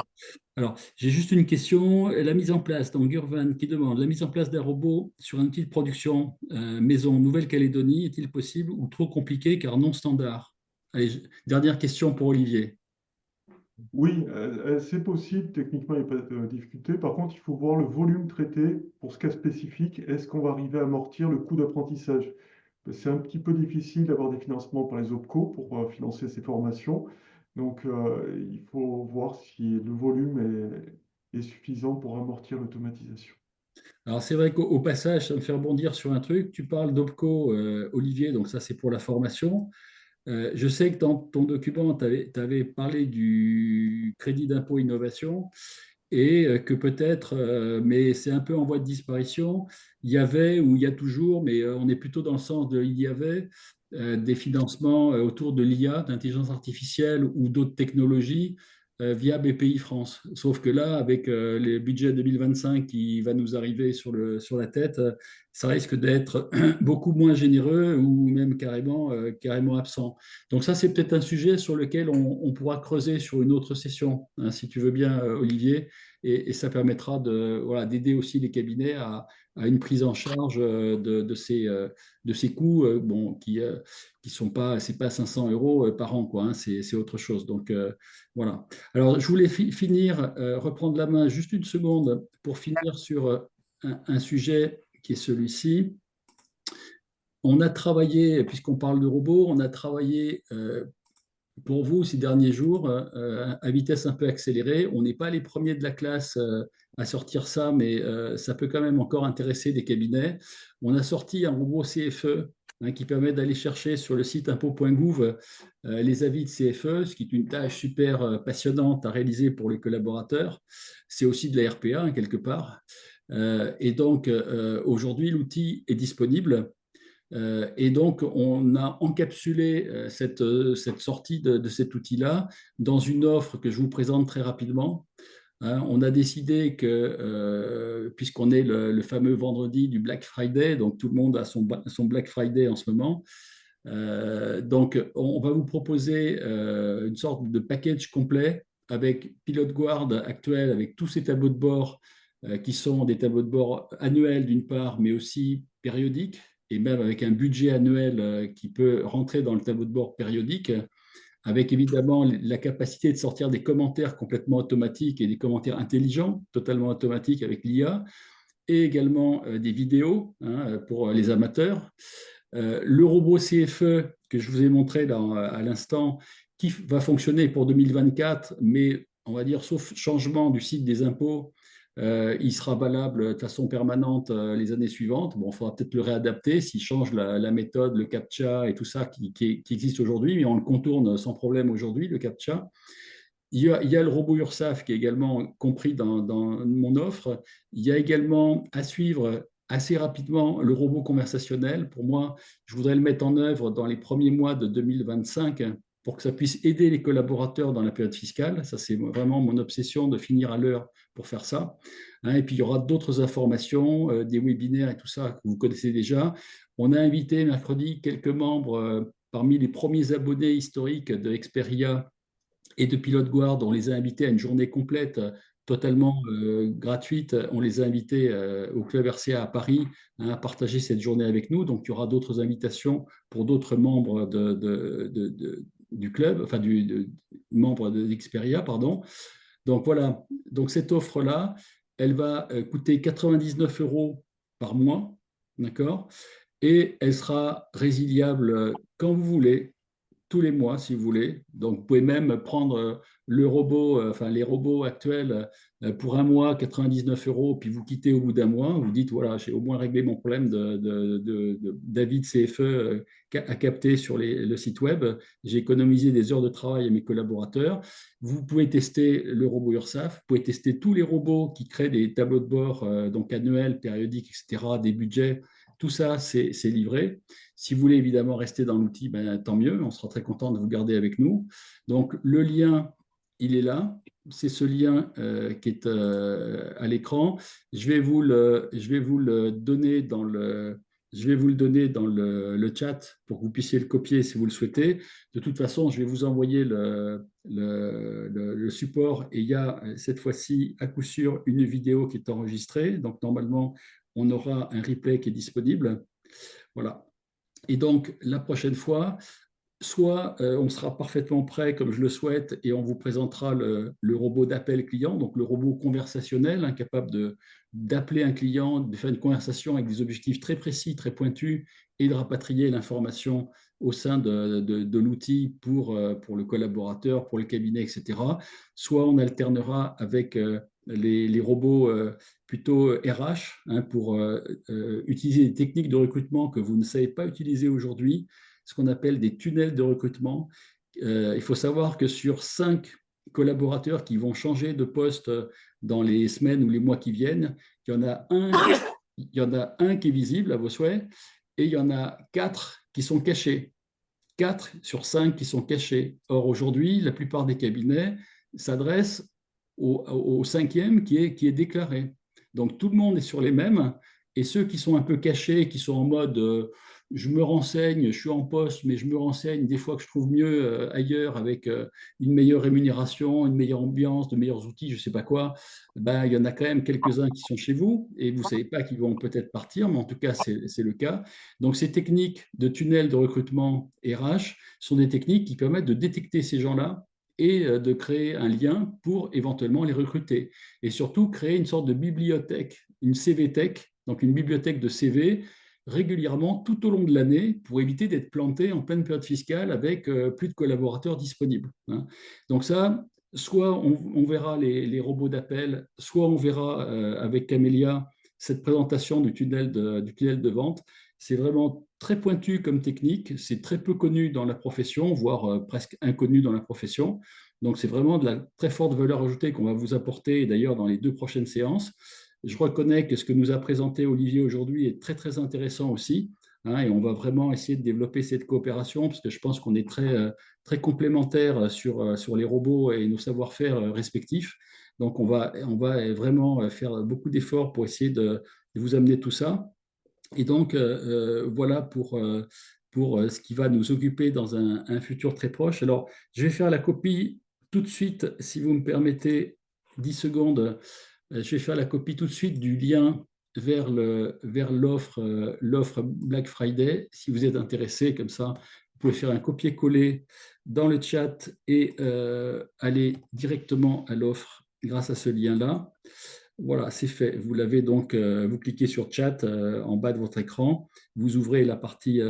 Speaker 1: alors, j'ai juste une question. La mise en place, donc Gurvan qui demande, la mise en place d'un robot sur un outil de production maison Nouvelle-Calédonie est-il possible ou trop compliqué car non standard? Allez, dernière question pour Olivier.
Speaker 2: Oui, c'est possible, techniquement, il n'y a pas de difficulté. Par contre, il faut voir le volume traité pour ce cas spécifique. Est-ce qu'on va arriver à amortir le coût d'apprentissage? C'est un petit peu difficile d'avoir des financements par les OPCO pour financer ces formations. Donc, il faut voir si le volume est suffisant pour amortir l'automatisation.
Speaker 1: Alors c'est vrai qu'au passage, ça me fait rebondir sur un truc. Tu parles d'OPCO, Olivier, donc ça c'est pour la formation. Je sais que dans ton document, tu avais parlé du crédit d'impôt innovation et que peut-être, mais c'est un peu en voie de disparition, il y avait ou il y a toujours, mais on est plutôt dans le sens de il y avait des financements autour de l'IA, d'intelligence artificielle ou d'autres technologies via BPI France. Sauf que là, avec les budgets 2025 qui va nous arriver sur la tête, ça risque d'être beaucoup moins généreux ou même carrément absent. Donc ça, c'est peut-être un sujet sur lequel on pourra creuser sur une autre session, hein, si tu veux bien, Olivier, et ça permettra voilà, d'aider aussi les cabinets à une prise en charge de ces coûts bon, qui sont pas, c'est pas 500 euros par an, quoi, hein, c'est autre chose. Donc voilà. Alors, je voulais finir, reprendre la main juste une seconde pour finir sur un sujet qui est celui-ci. On a travaillé, puisqu'on parle de robots, on a travaillé pour vous ces derniers jours à vitesse un peu accélérée. On n'est pas les premiers de la classe à sortir ça, mais ça peut quand même encore intéresser des cabinets. On a sorti un robot CFE qui permet d'aller chercher sur le site impôt.gouv les avis de CFE, ce qui est une tâche super passionnante à réaliser pour les collaborateurs. C'est aussi de la RPA, hein, quelque part. Et donc, aujourd'hui, l'outil est disponible. Et donc, on a encapsulé cette sortie de cet outil-là dans une offre que je vous présente très rapidement. Hein. On a décidé que, puisqu'on est le fameux vendredi du Black Friday, donc tout le monde a son Black Friday en ce moment, donc on va vous proposer une sorte de package complet avec Pilot Guard actuel, avec tous ces tableaux de bord qui sont des tableaux de bord annuels d'une part, mais aussi périodiques, et même avec un budget annuel qui peut rentrer dans le tableau de bord périodique, avec évidemment la capacité de sortir des commentaires complètement automatiques et des commentaires intelligents, totalement automatiques avec l'IA, et également des vidéos hein, pour les amateurs. Le robot CFE que je vous ai montré là, à l'instant, qui va fonctionner pour 2024, mais on va dire sauf changement du site des impôts, il sera valable de façon permanente les années suivantes. Bon, il faudra peut-être le réadapter s'il change la méthode, le CAPTCHA et tout ça qui existe aujourd'hui, mais on le contourne sans problème aujourd'hui, le CAPTCHA. Il y a le robot URSAF qui est également compris dans mon offre. Il y a également à suivre assez rapidement le robot conversationnel. Pour moi, je voudrais le mettre en œuvre dans les premiers mois de 2025 pour que ça puisse aider les collaborateurs dans la période fiscale. Ça, c'est vraiment mon obsession de finir à l'heure pour faire ça. Hein, et puis, il y aura d'autres informations, des webinaires et tout ça que vous connaissez déjà. On a invité mercredi quelques membres parmi les premiers abonnés historiques de Experia et de Pilot Guard. On les a invités à une journée complète totalement gratuite. On les a invités au Club RCA à Paris hein, à partager cette journée avec nous. Donc, il y aura d'autres invitations pour d'autres membres du club, enfin, membres d'Experia, pardon. Donc, voilà. Donc, cette offre-là, elle va coûter 99 € par mois, d'accord? Et elle sera résiliable quand vous voulez, tous les mois, si vous voulez. Donc, vous pouvez même prendre le robot, enfin les robots actuels pour un mois, 99 €, puis vous quittez au bout d'un mois. Vous dites, voilà, j'ai au moins réglé mon problème d'avis de CFE à capter sur le site web. J'ai économisé des heures de travail à mes collaborateurs. Vous pouvez tester le robot URSAF. Vous pouvez tester tous les robots qui créent des tableaux de bord donc annuels, périodiques, etc., des budgets. Tout ça, c'est livré. Si vous voulez évidemment rester dans l'outil, ben, tant mieux, on sera très content de vous garder avec nous. Donc le lien, il est là, c'est ce lien qui est à l'écran. Je vais vous le donner dans le chat pour que vous puissiez le copier si vous le souhaitez. De toute façon, je vais vous envoyer le support et il y a cette fois-ci à coup sûr une vidéo qui est enregistrée. Donc normalement, on aura un replay qui est disponible. Voilà. Et donc, la prochaine fois, soit on sera parfaitement prêt, comme je le souhaite, et on vous présentera le robot d'appel client, donc le robot conversationnel, incapable d'appeler un client, de faire une conversation avec des objectifs très précis, très pointus, et de rapatrier l'information au sein de l'outil pour le collaborateur, pour le cabinet, etc. Soit on alternera avec les robots plutôt RH hein, pour utiliser des techniques de recrutement que vous ne savez pas utiliser aujourd'hui, ce qu'on appelle des tunnels de recrutement. Il faut savoir que sur 5 collaborateurs qui vont changer de poste dans les semaines ou les mois qui viennent, il y en a un qui est visible à vos souhaits et il y en a 4 qui sont cachés. 4 sur 5 qui sont cachés. Or, aujourd'hui, la plupart des cabinets s'adressent au 5e qui est déclaré. Donc, tout le monde est sur les mêmes et ceux qui sont un peu cachés, qui sont en mode je me renseigne, je suis en poste, mais je me renseigne des fois que je trouve mieux ailleurs avec une meilleure rémunération, une meilleure ambiance, de meilleurs outils, je ne sais pas quoi, ben, il y en a quand même quelques-uns qui sont chez vous et vous ne savez pas qu'ils vont peut-être partir, mais en tout cas, c'est le cas. Donc, ces techniques de tunnel de recrutement RH sont des techniques qui permettent de détecter ces gens-là et de créer un lien pour éventuellement les recruter. Et surtout, créer une sorte de bibliothèque, une CV-tech, donc une bibliothèque de CV régulièrement tout au long de l'année pour éviter d'être planté en pleine période fiscale avec plus de collaborateurs disponibles. Hein. Donc ça, soit on verra les robots d'appel, soit on verra avec Camélia cette présentation du tunnel de vente. C'est vraiment très pointu comme technique, c'est très peu connu dans la profession, voire presque inconnu dans la profession. Donc c'est vraiment de la très forte valeur ajoutée qu'on va vous apporter, d'ailleurs dans les 2 prochaines séances. Je reconnais que ce que nous a présenté Olivier aujourd'hui est très très intéressant aussi. et on va vraiment essayer de développer cette coopération parce que je pense qu'on est très complémentaires sur les robots et nos savoir-faire respectifs. Donc, on va vraiment faire beaucoup d'efforts pour essayer de vous amener tout ça. Et donc, voilà pour ce qui va nous occuper dans un futur très proche. Alors, je vais faire la copie tout de suite, si vous me permettez 10 secondes. Je vais faire la copie tout de suite du lien vers l'offre Black Friday. Si vous êtes intéressé, comme ça, vous pouvez faire un copier-coller dans le chat et aller directement à l'offre grâce à ce lien-là. Voilà, c'est fait. Vous l'avez donc, vous cliquez sur chat en bas de votre écran, vous ouvrez la partie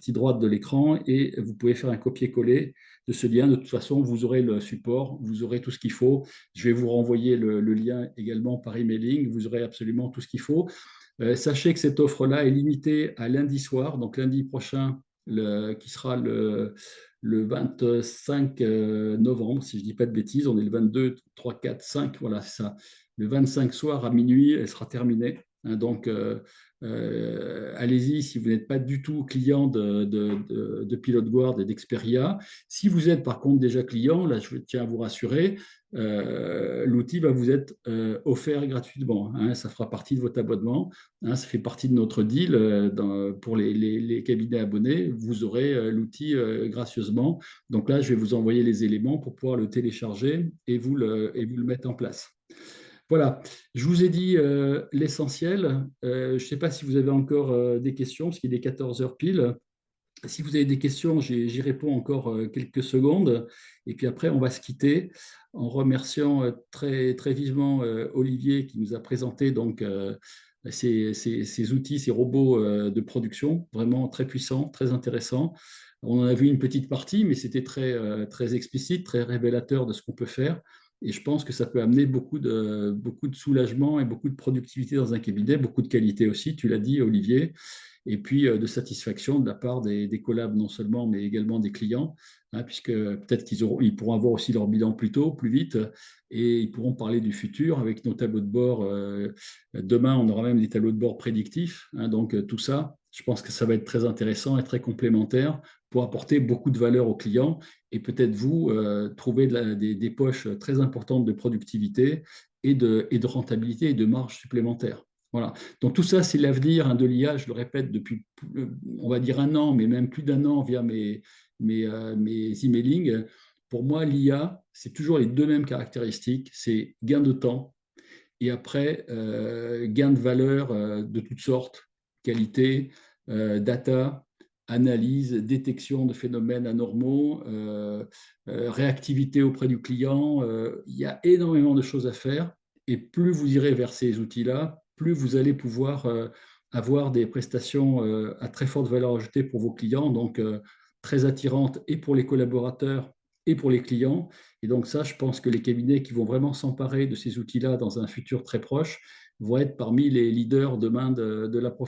Speaker 1: droite de l'écran et vous pouvez faire un copier-coller de ce lien. De toute façon, vous aurez le support, vous aurez tout ce qu'il faut. Je vais vous renvoyer le lien également par emailing. Vous aurez absolument tout ce qu'il faut. Sachez que cette offre-là est limitée à lundi soir, donc lundi prochain, qui sera le 25 novembre, si je ne dis pas de bêtises. On est le 22, 3, 4, 5, voilà, c'est ça. Le 25 soir à minuit, elle sera terminée. Donc, allez-y si vous n'êtes pas du tout client de PilotGuard et d'Experia. Si vous êtes par contre déjà client, là je tiens à vous rassurer, l'outil va vous être offert gratuitement. Ça fera partie de votre abonnement. Ça fait partie de notre deal pour les cabinets abonnés. Vous aurez l'outil gracieusement. Donc là, je vais vous envoyer les éléments pour pouvoir le télécharger et vous le mettre en place. Voilà, je vous ai dit l'essentiel. Je ne sais pas si vous avez encore des questions, parce qu'il est 14 heures pile. Si vous avez des questions, j'y réponds encore quelques secondes. Et puis après, on va se quitter en remerciant très vivement Olivier qui nous a présenté donc, ces outils, ces robots de production, vraiment très puissants, très intéressants. On en a vu une petite partie, mais c'était très explicite, très révélateur de ce qu'on peut faire. Et je pense que ça peut amener beaucoup de soulagement et beaucoup de productivité dans un cabinet, beaucoup de qualité aussi, tu l'as dit, Olivier, et puis de satisfaction de la part des collabs non seulement, mais également des clients, puisque peut-être ils pourront avoir aussi leur bilan plus tôt, plus vite, et ils pourront parler du futur avec nos tableaux de bord. Demain, on aura même des tableaux de bord prédictifs. Donc tout ça, je pense que ça va être très intéressant et très complémentaire pour apporter beaucoup de valeur aux clients et peut-être vous trouver des poches très importantes de productivité et de rentabilité et de marge supplémentaire. Voilà. Donc tout ça, c'est l'avenir de l'IA, je le répète depuis, on va dire un an, mais même plus d'un an via mes emailings. Pour moi, l'IA, c'est toujours les deux mêmes caractéristiques, c'est gain de temps et après gain de valeur de toutes sortes, qualité, data, analyse, détection de phénomènes anormaux, réactivité auprès du client. Il y a énormément de choses à faire et plus vous irez vers ces outils-là, plus vous allez pouvoir avoir des prestations à très forte valeur ajoutée pour vos clients, donc très attirantes et pour les collaborateurs et pour les clients. Et donc ça, je pense que les cabinets qui vont vraiment s'emparer de ces outils-là dans un futur très proche vont être parmi les leaders demain de la profession.